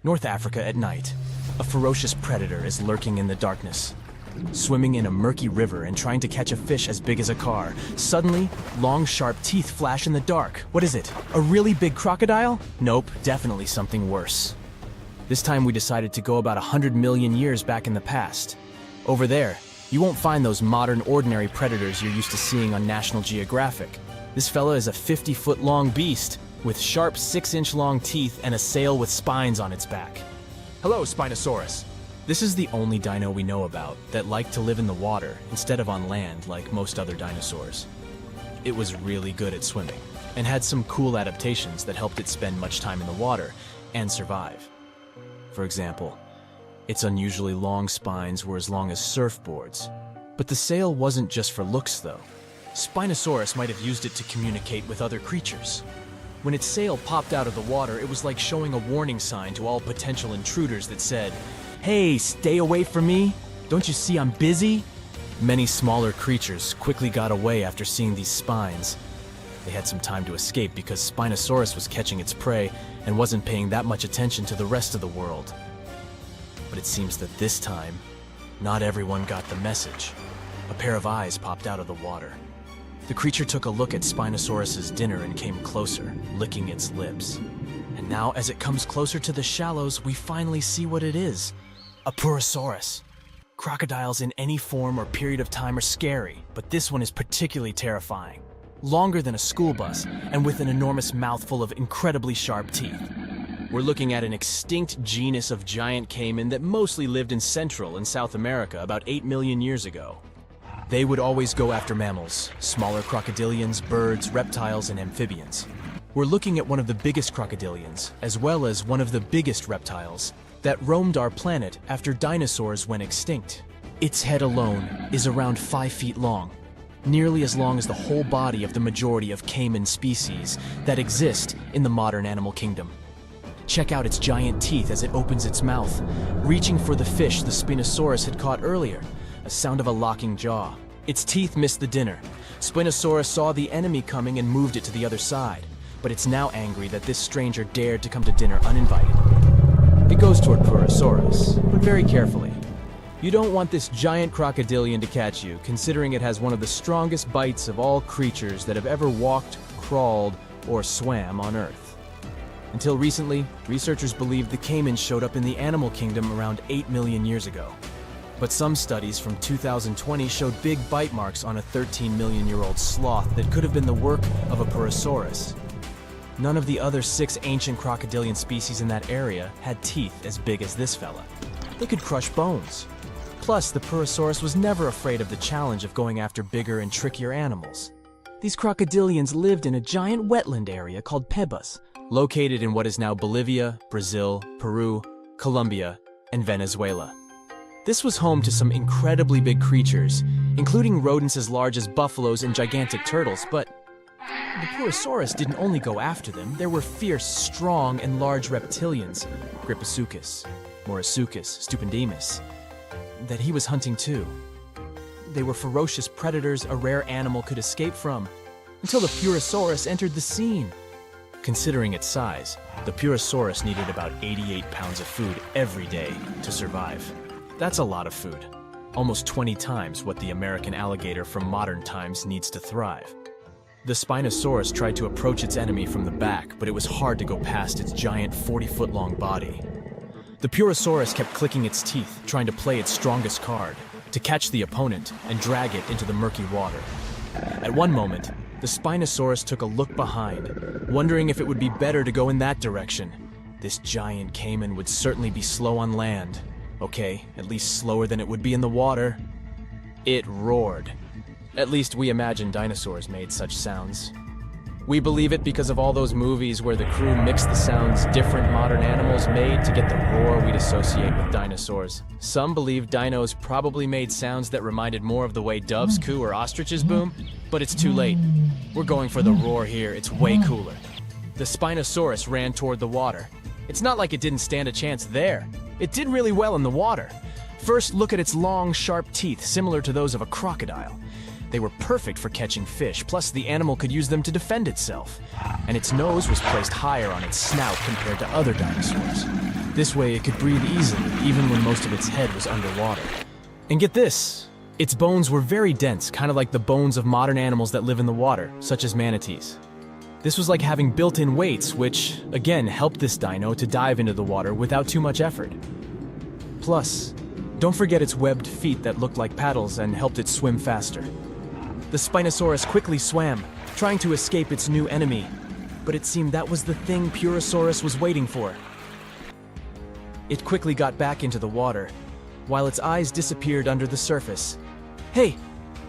North Africa at night. A ferocious predator is lurking in the darkness. Swimming in a murky river and trying to catch a fish as big as a car. Suddenly, long sharp teeth flash in the dark. What is it? A really big crocodile? Nope, definitely something worse. This time we decided to go about 100 million years back in the past. Over there, you won't find those modern ordinary predators you're used to seeing on National Geographic. This fella is a 50-foot long beast with sharp 6-inch long teeth and a sail with spines on its back. Hello, Spinosaurus. This is the only dino we know about that liked to live in the water instead of on land like most other dinosaurs. It was really good at swimming and had some cool adaptations that helped it spend much time in the water and survive. For example, its unusually long spines were as long as surfboards. But the sail wasn't just for looks, though. Spinosaurus might have used it to communicate with other creatures. When its sail popped out of the water, it was like showing a warning sign to all potential intruders that said, "Hey, stay away from me! Don't you see I'm busy?" Many smaller creatures quickly got away after seeing these spines. They had some time to escape because Spinosaurus was catching its prey and wasn't paying that much attention to the rest of the world. But it seems that this time, not everyone got the message. A pair of eyes popped out of the water. The creature took a look at Spinosaurus's dinner and came closer, licking its lips. And now, as it comes closer to the shallows, we finally see what it is. A Purosaurus. Crocodiles in any form or period of time are scary, but this one is particularly terrifying. Longer than a school bus, and with an enormous mouthful of incredibly sharp teeth. We're looking at an extinct genus of giant caiman that mostly lived in Central and South America about 8 million years ago. They would always go after mammals, smaller crocodilians, birds, reptiles, and amphibians. We're looking at one of the biggest crocodilians, as well as one of the biggest reptiles, that roamed our planet after dinosaurs went extinct. Its head alone is around 5 feet long, nearly as long as the whole body of the majority of caiman species that exist in the modern animal kingdom. Check out its giant teeth as it opens its mouth, reaching for the fish the Spinosaurus had caught earlier, a sound of a locking jaw. Its teeth missed the dinner. Spinosaurus saw the enemy coming and moved it to the other side, but it's now angry that this stranger dared to come to dinner uninvited. It goes toward Purosaurus, but very carefully. You don't want this giant crocodilian to catch you, considering it has one of the strongest bites of all creatures that have ever walked, crawled, or swam on Earth. Until recently, researchers believed the caiman showed up in the animal kingdom around 8 million years ago. But some studies from 2020 showed big bite marks on a 13-million-year-old sloth that could have been the work of a Purosaurus. None of the other 6 ancient crocodilian species in that area had teeth as big as this fella. They could crush bones. Plus, the Purosaurus was never afraid of the challenge of going after bigger and trickier animals. These crocodilians lived in a giant wetland area called Pebas, located in what is now Bolivia, Brazil, Peru, Colombia, and Venezuela. This was home to some incredibly big creatures, including rodents as large as buffaloes and gigantic turtles, but the Purosaurus didn't only go after them. There were fierce, strong, and large reptilians, Gripacucus, Morisuchus, Stupendemus, that he was hunting too. They were ferocious predators a rare animal could escape from, until the Purosaurus entered the scene. Considering its size, the Purosaurus needed about 88 pounds of food every day to survive. That's a lot of food, almost 20 times what the American alligator from modern times needs to thrive. The Spinosaurus tried to approach its enemy from the back, but it was hard to go past its giant 40-foot-long body. The Purosaurus kept clicking its teeth, trying to play its strongest card, to catch the opponent and drag it into the murky water. At one moment, the Spinosaurus took a look behind, wondering if it would be better to go in that direction. This giant caiman would certainly be slow on land. Okay, at least slower than it would be in the water. It roared. At least we imagine dinosaurs made such sounds. We believe it because of all those movies where the crew mixed the sounds different modern animals made to get the roar we'd associate with dinosaurs. Some believe dinos probably made sounds that reminded more of the way doves coo or ostriches boom, but it's too late. We're going for the roar here, it's way cooler. The Spinosaurus ran toward the water. It's not like it didn't stand a chance there. It did really well in the water. First, look at its long, sharp teeth, similar to those of a crocodile. They were perfect for catching fish, plus the animal could use them to defend itself. And its nose was placed higher on its snout compared to other dinosaurs. This way it could breathe easily, even when most of its head was underwater. And get this, its bones were very dense, kind of like the bones of modern animals that live in the water, such as manatees. This was like having built-in weights, which, again, helped this dino to dive into the water without too much effort. Plus, don't forget its webbed feet that looked like paddles and helped it swim faster. The Spinosaurus quickly swam, trying to escape its new enemy, but it seemed that was the thing Purosaurus was waiting for. It quickly got back into the water, while its eyes disappeared under the surface. Hey,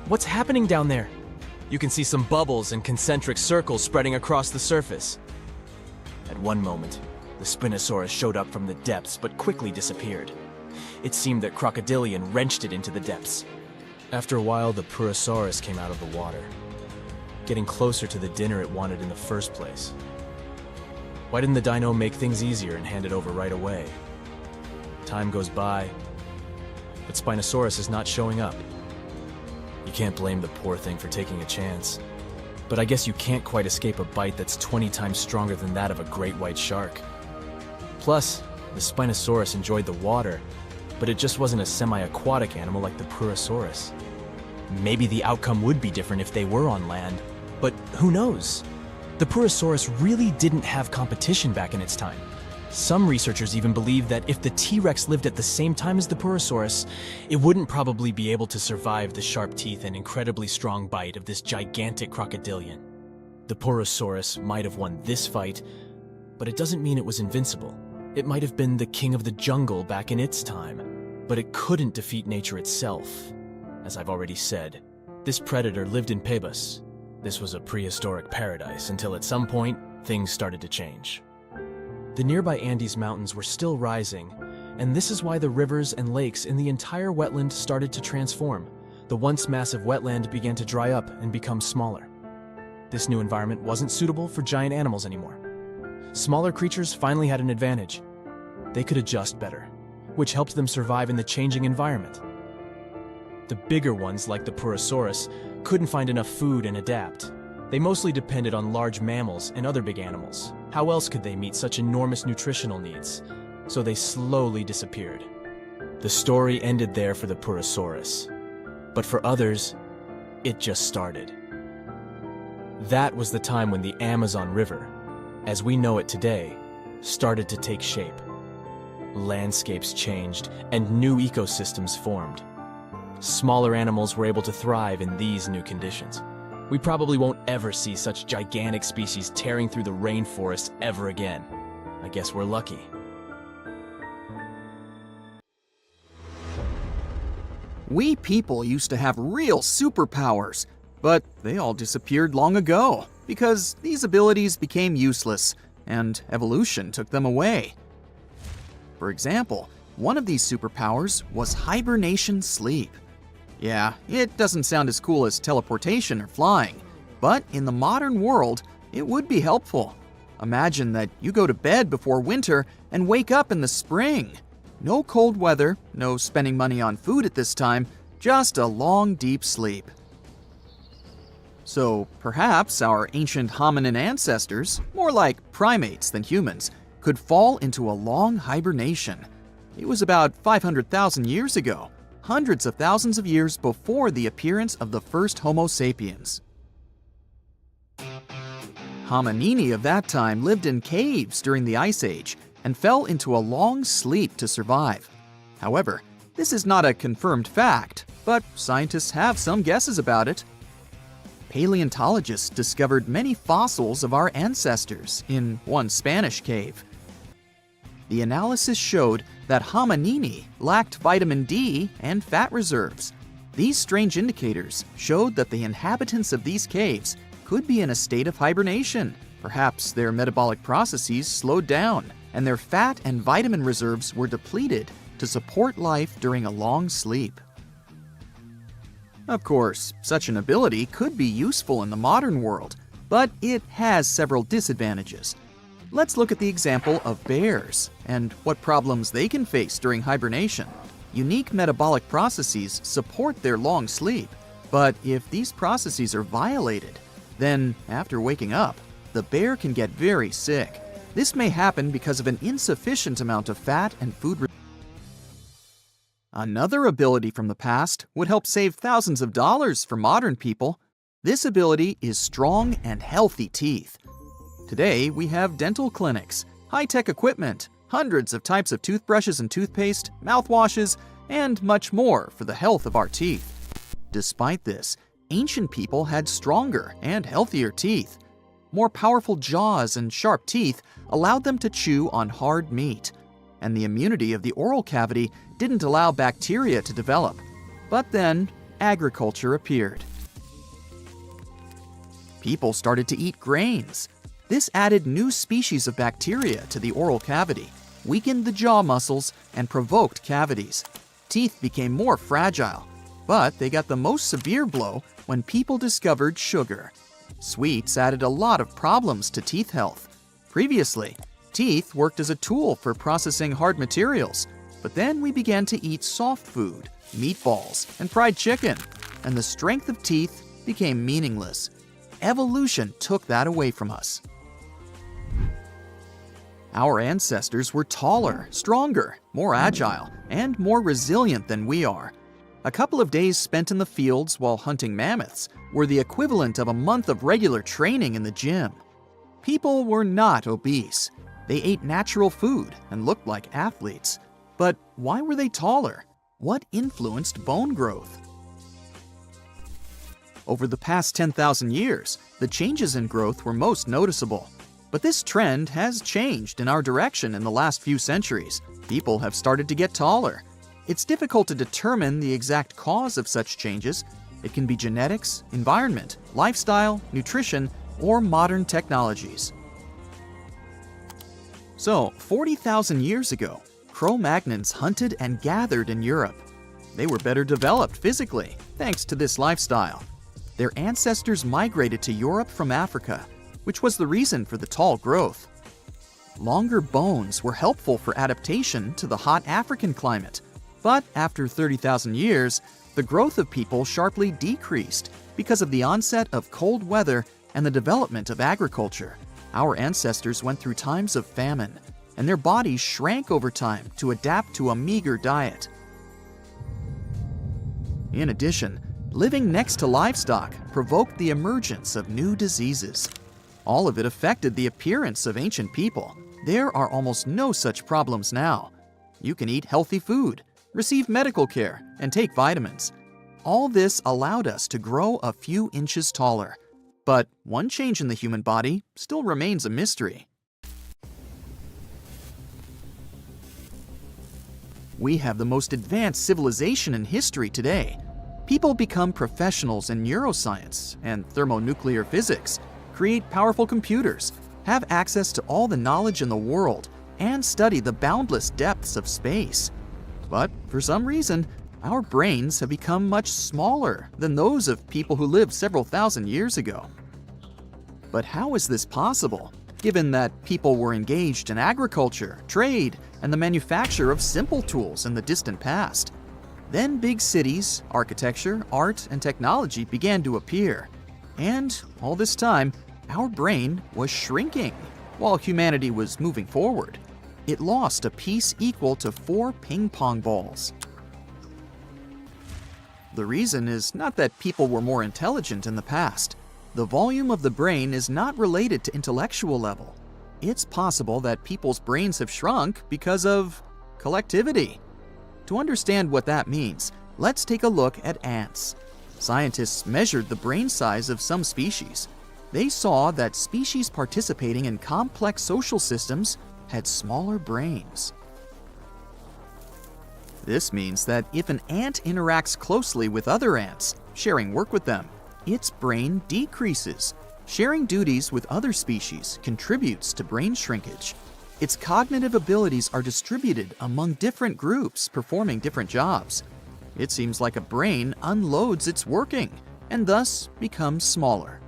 what's happening down there? You can see some bubbles and concentric circles spreading across the surface. At one moment, the Spinosaurus showed up from the depths but quickly disappeared. It seemed that Crocodilian wrenched it into the depths. After a while, the Purosaurus came out of the water, getting closer to the dinner it wanted in the first place. Why didn't the dino make things easier and hand it over right away? Time goes by, but Spinosaurus is not showing up. You can't blame the poor thing for taking a chance, but I guess you can't quite escape a bite that's 20 times stronger than that of a great white shark. Plus, the Spinosaurus enjoyed the water, but it just wasn't a semi-aquatic animal like the Purosaurus. Maybe the outcome would be different if they were on land, but who knows? The Purosaurus really didn't have competition back in its time. Some researchers even believe that if the T-Rex lived at the same time as the Purosaurus, it wouldn't probably be able to survive the sharp teeth and incredibly strong bite of this gigantic crocodilian. The Purosaurus might have won this fight, but it doesn't mean it was invincible. It might have been the king of the jungle back in its time, but it couldn't defeat nature itself. As I've already said, this predator lived in Pebas. This was a prehistoric paradise until at some point, things started to change. The nearby Andes Mountains were still rising, and this is why the rivers and lakes in the entire wetland started to transform. The once massive wetland began to dry up and become smaller. This new environment wasn't suitable for giant animals anymore. Smaller creatures finally had an advantage. They could adjust better, which helped them survive in the changing environment. The bigger ones, like the Purosaurus, couldn't find enough food and adapt. They mostly depended on large mammals and other big animals. How else could they meet such enormous nutritional needs? So they slowly disappeared. The story ended there for the Purosaurus. But for others, it just started. That was the time when the Amazon River, as we know it today, started to take shape. Landscapes changed and new ecosystems formed. Smaller animals were able to thrive in these new conditions. We probably won't ever see such gigantic species tearing through the rainforest ever again. I guess we're lucky. We people used to have real superpowers, but they all disappeared long ago because these abilities became useless and evolution took them away. For example, one of these superpowers was hibernation sleep. Yeah, it doesn't sound as cool as teleportation or flying, but in the modern world, it would be helpful. Imagine that you go to bed before winter and wake up in the spring. No cold weather, no spending money on food at this time, just a long, deep sleep. So perhaps our ancient hominin ancestors, more like primates than humans, could fall into a long hibernation. It was about 500,000 years ago, hundreds of thousands of years before the appearance of the first Homo sapiens. Hominini of that time lived in caves during the Ice Age and fell into a long sleep to survive. However, this is not a confirmed fact, but scientists have some guesses about it. Paleontologists discovered many fossils of our ancestors in one Spanish cave. The analysis showed that hominini lacked vitamin D and fat reserves. These strange indicators showed that the inhabitants of these caves could be in a state of hibernation. Perhaps their metabolic processes slowed down and their fat and vitamin reserves were depleted to support life during a long sleep. Of course, such an ability could be useful in the modern world, but it has several disadvantages. Let's look at the example of bears and what problems they can face during hibernation. Unique metabolic processes support their long sleep, but if these processes are violated, then after waking up, the bear can get very sick. This may happen because of an insufficient amount of fat and food. Another ability from the past would help save thousands of dollars for modern people. This ability is strong and healthy teeth. Today, we have dental clinics, high-tech equipment, hundreds of types of toothbrushes and toothpaste, mouthwashes, and much more for the health of our teeth. Despite this, ancient people had stronger and healthier teeth. More powerful jaws and sharp teeth allowed them to chew on hard meat. and the immunity of the oral cavity didn't allow bacteria to develop. But then, agriculture appeared. People started to eat grains. This added new species of bacteria to the oral cavity, weakened the jaw muscles, and provoked cavities. Teeth became more fragile, but they got the most severe blow when people discovered sugar. Sweets added a lot of problems to teeth health. Previously, teeth worked as a tool for processing hard materials, but then we began to eat soft food, meatballs, and fried chicken, and the strength of teeth became meaningless. Evolution took that away from us. Our ancestors were taller, stronger, more agile, and more resilient than we are. A couple of days spent in the fields while hunting mammoths were the equivalent of a month of regular training in the gym. People were not obese. They ate natural food and looked like athletes. But why were they taller? What influenced bone growth? Over the past 10,000 years, the changes in growth were most noticeable. But this trend has changed in our direction in the last few centuries. People have started to get taller. It's difficult to determine the exact cause of such changes. It can be genetics, environment, lifestyle, nutrition, or modern technologies. So, 40,000 years ago, Cro-Magnons hunted and gathered in Europe. They were better developed physically, thanks to this lifestyle. Their ancestors migrated to Europe from Africa, which was the reason for the tall growth. Longer bones were helpful for adaptation to the hot African climate, but after 30,000 years, the growth of people sharply decreased because of the onset of cold weather and the development of agriculture. Our ancestors went through times of famine, and their bodies shrank over time to adapt to a meager diet. In addition, living next to livestock provoked the emergence of new diseases. All of it affected the appearance of ancient people. There are almost no such problems now. You can eat healthy food, receive medical care, and take vitamins. All this allowed us to grow a few inches taller. But one change in the human body still remains a mystery. We have the most advanced civilization in history today. People become professionals in neuroscience and thermonuclear physics, create powerful computers, have access to all the knowledge in the world, and study the boundless depths of space. But for some reason, our brains have become much smaller than those of people who lived several thousand years ago. But how is this possible, given that people were engaged in agriculture, trade, and the manufacture of simple tools in the distant past? Then big cities, architecture, art, and technology began to appear. And all this time, our brain was shrinking, while humanity was moving forward. It lost a piece equal to 4 ping pong balls. The reason is not that people were more intelligent in the past. The volume of the brain is not related to intellectual level. It's possible that people's brains have shrunk because of collectivity. To understand what that means, let's take a look at ants. Scientists measured the brain size of some species. They saw that species participating in complex social systems had smaller brains. This means that if an ant interacts closely with other ants, sharing work with them, its brain decreases. Sharing duties with other species contributes to brain shrinkage. Its cognitive abilities are distributed among different groups performing different jobs. It seems like a brain unloads its working and thus becomes smaller.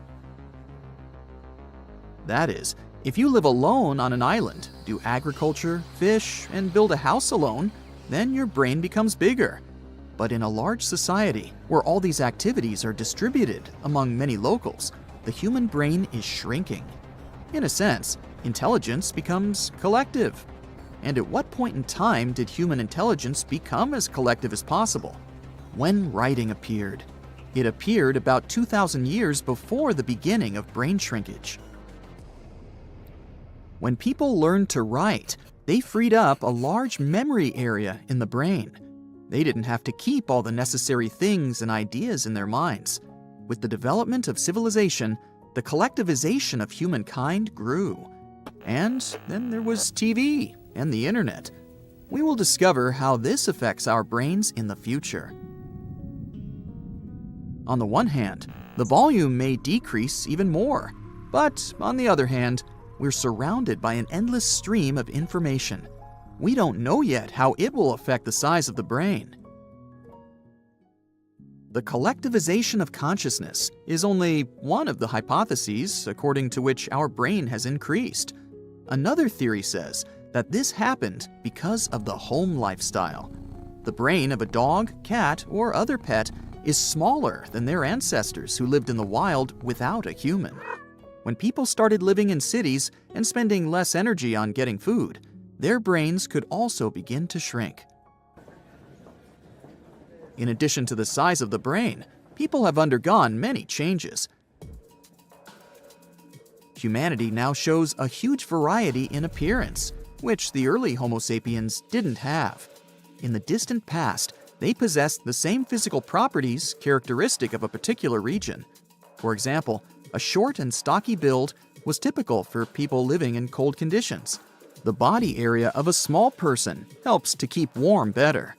That is, if you live alone on an island, do agriculture, fish, and build a house alone, then your brain becomes bigger. But in a large society, where all these activities are distributed among many locals, the human brain is shrinking. In a sense, intelligence becomes collective. And at what point in time did human intelligence become as collective as possible? When writing appeared. It appeared about 2,000 years before the beginning of brain shrinkage. When people learned to write, they freed up a large memory area in the brain. They didn't have to keep all the necessary things and ideas in their minds. With the development of civilization, the collectivization of humankind grew. And then there was TV and the internet. we will discover how this affects our brains in the future. On the one hand, the volume may decrease even more, but on the other hand, we're surrounded by an endless stream of information. We don't know yet how it will affect the size of the brain. The collectivization of consciousness is only one of the hypotheses according to which our brain has increased. Another theory says that this happened because of the home lifestyle. The brain of a dog, cat, or other pet is smaller than their ancestors who lived in the wild without a human. When people started living in cities and spending less energy on getting food, their brains could also begin to shrink. In addition to the size of the brain, people have undergone many changes. Humanity now shows a huge variety in appearance, which the early Homo sapiens didn't have. In the distant past, they possessed the same physical properties characteristic of a particular region. For example, a short and stocky build was typical for people living in cold conditions. The body area of a small person helps to keep warm better.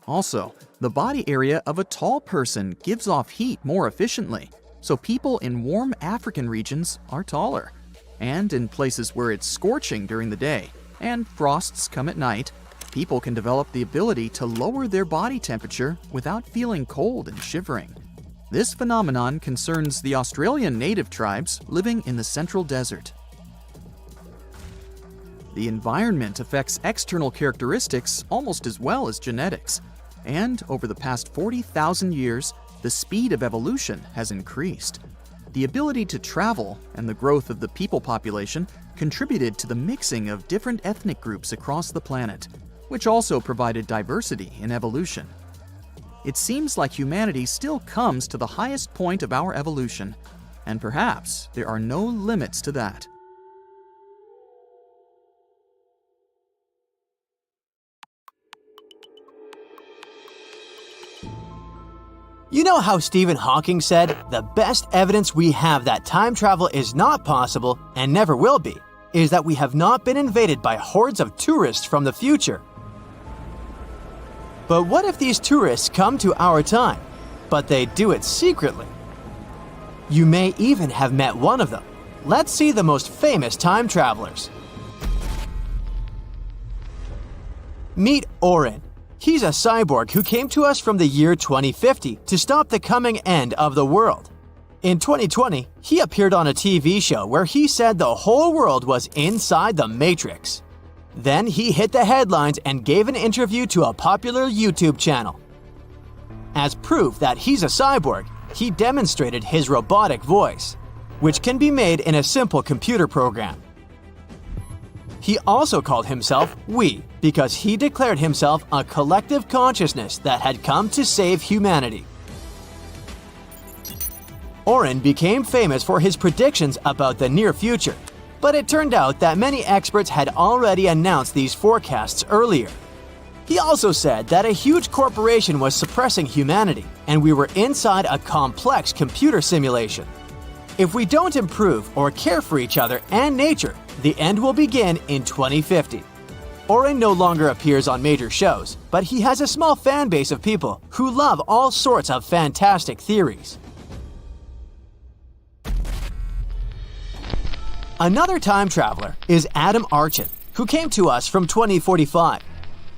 Also, the body area of a tall person gives off heat more efficiently, so people in warm African regions are taller. And in places where it's scorching during the day and frosts come at night, people can develop the ability to lower their body temperature without feeling cold and shivering. This phenomenon concerns the Australian native tribes living in the central desert. The environment affects external characteristics almost as well as genetics. And over the past 40,000 years, the speed of evolution has increased. The ability to travel and the growth of the people population contributed to the mixing of different ethnic groups across the planet, which also provided diversity in evolution. It seems like humanity still comes to the highest point of our evolution, and perhaps there are no limits to that. You know how Stephen Hawking said, the best evidence we have that time travel is not possible and never will be, is that we have not been invaded by hordes of tourists from the future. But what if these tourists come to our time, but they do it secretly? You may even have met one of them. Let's see the most famous time travelers. Meet Orin. He's a cyborg who came to us from the year 2050 to stop the coming end of the world. In 2020, he appeared on a TV show where he said the whole world was inside the Matrix. Then he hit the headlines and gave an interview to a popular YouTube channel. As proof that he's a cyborg, he demonstrated his robotic voice, which can be made in a simple computer program. He also called himself We because he declared himself a collective consciousness that had come to save humanity. Orin became famous for his predictions about the near future, but it turned out that many experts had already announced these forecasts earlier. He also said that a huge corporation was suppressing humanity, and we were inside a complex computer simulation. If we don't improve or care for each other and nature, the end will begin in 2050. Orin no longer appears on major shows, but he has a small fan base of people who love all sorts of fantastic theories. Another time traveler is Adam Archin, who came to us from 2045.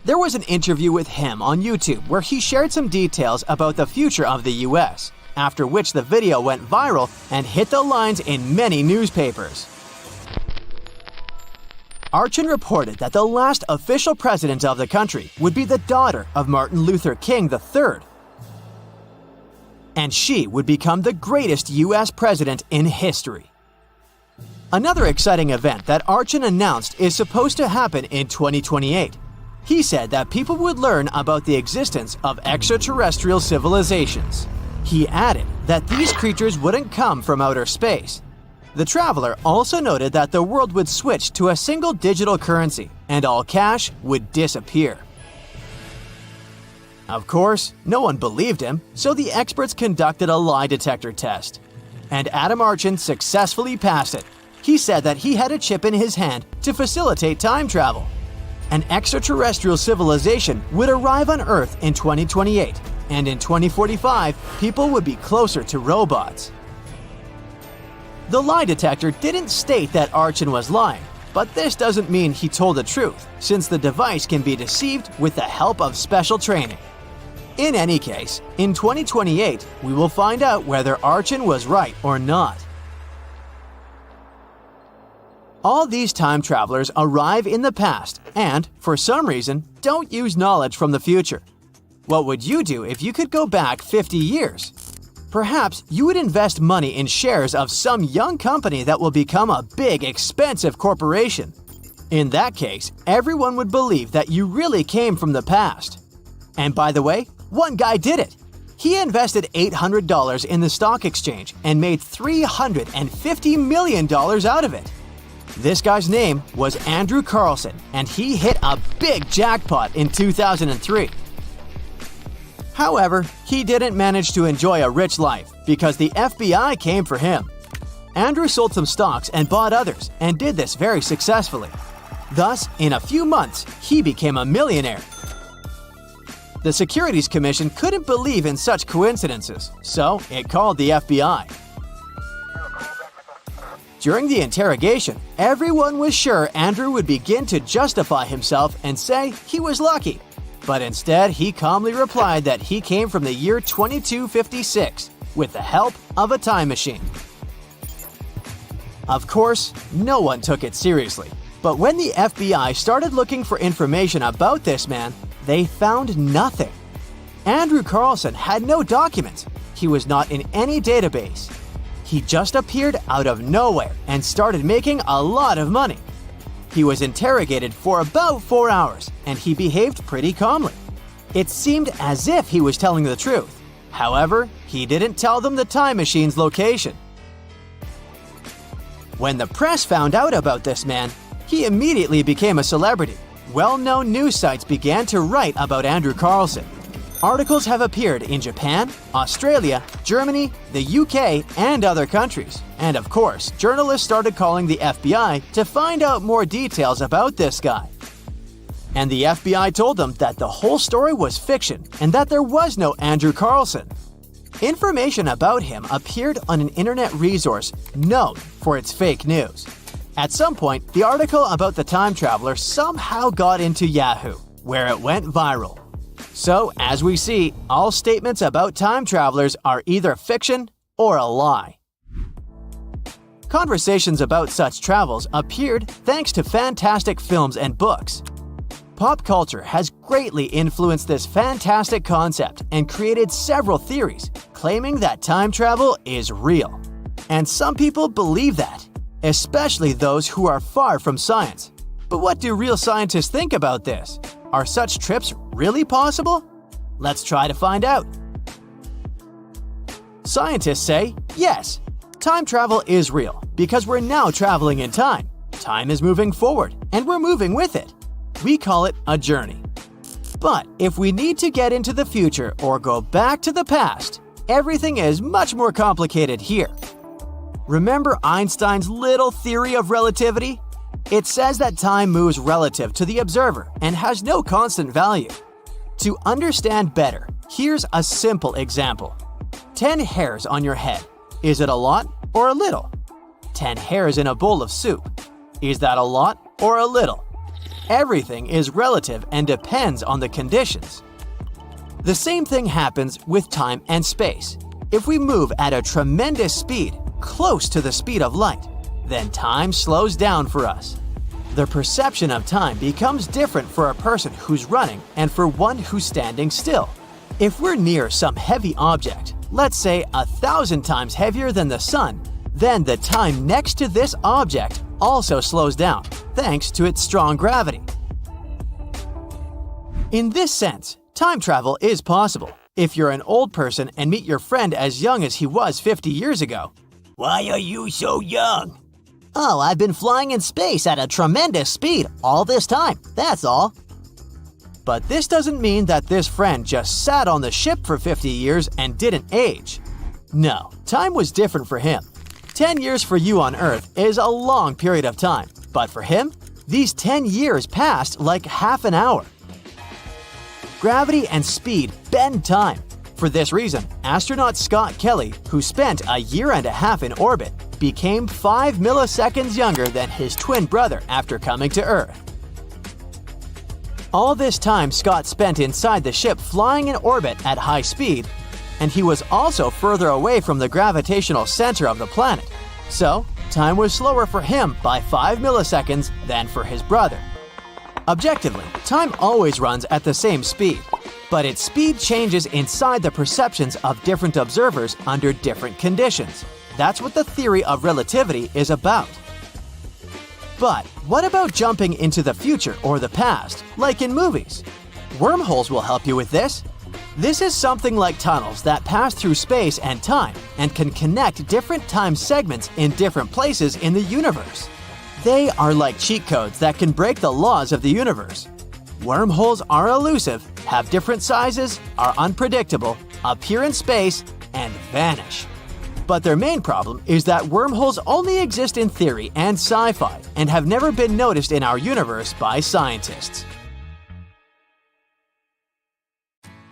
There was an interview with him on YouTube where he shared some details about the future of the US, after which the video went viral and hit the lines in many newspapers. Archin reported that the last official president of the country would be the daughter of Martin Luther King III, and she would become the greatest US president in history. Another exciting event that Archin announced is supposed to happen in 2028. He said that people would learn about the existence of extraterrestrial civilizations. He added that these creatures wouldn't come from outer space. The traveler also noted that the world would switch to a single digital currency and all cash would disappear. Of course, no one believed him, so the experts conducted a lie detector test. And Adam Archin successfully passed it. He said that he had a chip in his hand to facilitate time travel. An extraterrestrial civilization would arrive on Earth in 2028, and in 2045, people would be closer to robots. The lie detector didn't state that Archon was lying, but this doesn't mean he told the truth, since the device can be deceived with the help of special training. In any case, in 2028, we will find out whether Archon was right or not. All these time travelers arrive in the past and, for some reason, don't use knowledge from the future. What would you do if you could go back 50 years? Perhaps you would invest money in shares of some young company that will become a big, expensive corporation. In that case, everyone would believe that you really came from the past. And by the way, one guy did it. He invested $800 in the stock exchange and made $350 million out of it. This guy's name was Andrew Carlson, and he hit a big jackpot in 2003. However, he didn't manage to enjoy a rich life because the FBI came for him. Andrew sold some stocks and bought others, and did this very successfully. Thus, in a few months, he became a millionaire. The Securities Commission couldn't believe in such coincidences, so it called the FBI. During the interrogation, everyone was sure Andrew would begin to justify himself and say he was lucky. But instead, he calmly replied that he came from the year 2256 with the help of a time machine. Of course, no one took it seriously. But when the FBI started looking for information about this man, they found nothing. Andrew Carlson had no documents. He was not in any database. He just appeared out of nowhere and started making a lot of money. He was interrogated for about 4 hours, and he behaved pretty calmly. It seemed as if he was telling the truth. However, he didn't tell them the time machine's location. When the press found out about this man, he immediately became a celebrity. Well-known news sites began to write about Andrew Carlson. Articles have appeared in Japan, Australia, Germany, the UK, and other countries. And of course, journalists started calling the FBI to find out more details about this guy. And the FBI told them that the whole story was fiction and that there was no Andrew Carlson. Information about him appeared on an internet resource known for its fake news. At some point, the article about the time traveler somehow got into Yahoo, where it went viral. So, as we see, all statements about time travelers are either fiction or a lie. Conversations about such travels appeared thanks to fantastic films and books. Pop culture has greatly influenced this fantastic concept and created several theories claiming that time travel is real. And some people believe that, especially those who are far from science. But what do real scientists think about this? Are such trips really possible? Let's try to find out. Scientists say yes, time travel is real because we're now traveling in time. Time is moving forward and we're moving with it. We call it a journey. But if we need to get into the future or go back to the past, everything is much more complicated here. Remember Einstein's little theory of relativity? It says that time moves relative to the observer and has no constant value. To understand better, here's a simple example. 10 hairs on your head. Is it a lot or a little? 10 hairs in a bowl of soup. Is that a lot or a little? Everything is relative and depends on the conditions. The same thing happens with time and space. If we move at a tremendous speed, close to the speed of light, then time slows down for us. The perception of time becomes different for a person who's running and for one who's standing still. If we're near some heavy object, let's say 1,000 times heavier than the sun, then the time next to this object also slows down, thanks to its strong gravity. In this sense, time travel is possible. If you're an old person and meet your friend as young as he was 50 years ago. Why are you so young? Oh, I've been flying in space at a tremendous speed all this time, that's all. But this doesn't mean that this friend just sat on the ship for 50 years and didn't age. No, time was different for him. 10 years for you on Earth is a long period of time, but for him, these 10 years passed like half an hour. Gravity and speed bend time. For this reason, astronaut Scott Kelly, who spent a year and a half in orbit, became 5 milliseconds younger than his twin brother after coming to Earth. All this time Scott spent inside the ship flying in orbit at high speed, and he was also further away from the gravitational center of the planet. So, time was slower for him by 5 milliseconds than for his brother. Objectively, time always runs at the same speed, but its speed changes inside the perceptions of different observers under different conditions. That's what the theory of relativity is about. But what about jumping into the future or the past, like in movies? Wormholes will help you with this. This is something like tunnels that pass through space and time and can connect different time segments in different places in the universe. They are like cheat codes that can break the laws of the universe. Wormholes are elusive, have different sizes, are unpredictable, appear in space, and vanish. But their main problem is that wormholes only exist in theory and sci-fi and have never been noticed in our universe by scientists.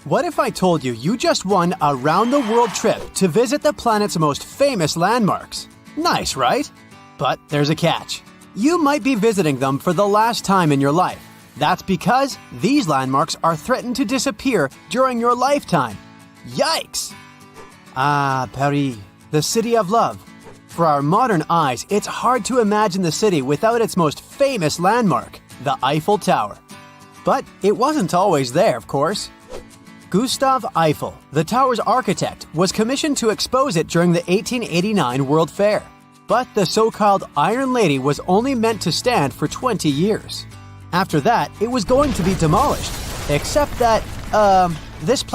What if I told you you just won a round-the-world trip to visit the planet's most famous landmarks? Nice, right? But there's a catch. You might be visiting them for the last time in your life. That's because these landmarks are threatened to disappear during your lifetime. Yikes! Ah, Paris, the city of love. For our modern eyes, it's hard to imagine the city without its most famous landmark, the Eiffel Tower. But it wasn't always there, of course. Gustav Eiffel, the tower's architect, was commissioned to expose it during the 1889 World Fair. But the so-called Iron Lady was only meant to stand for 20 years. After that, it was going to be demolished. Except that, this planet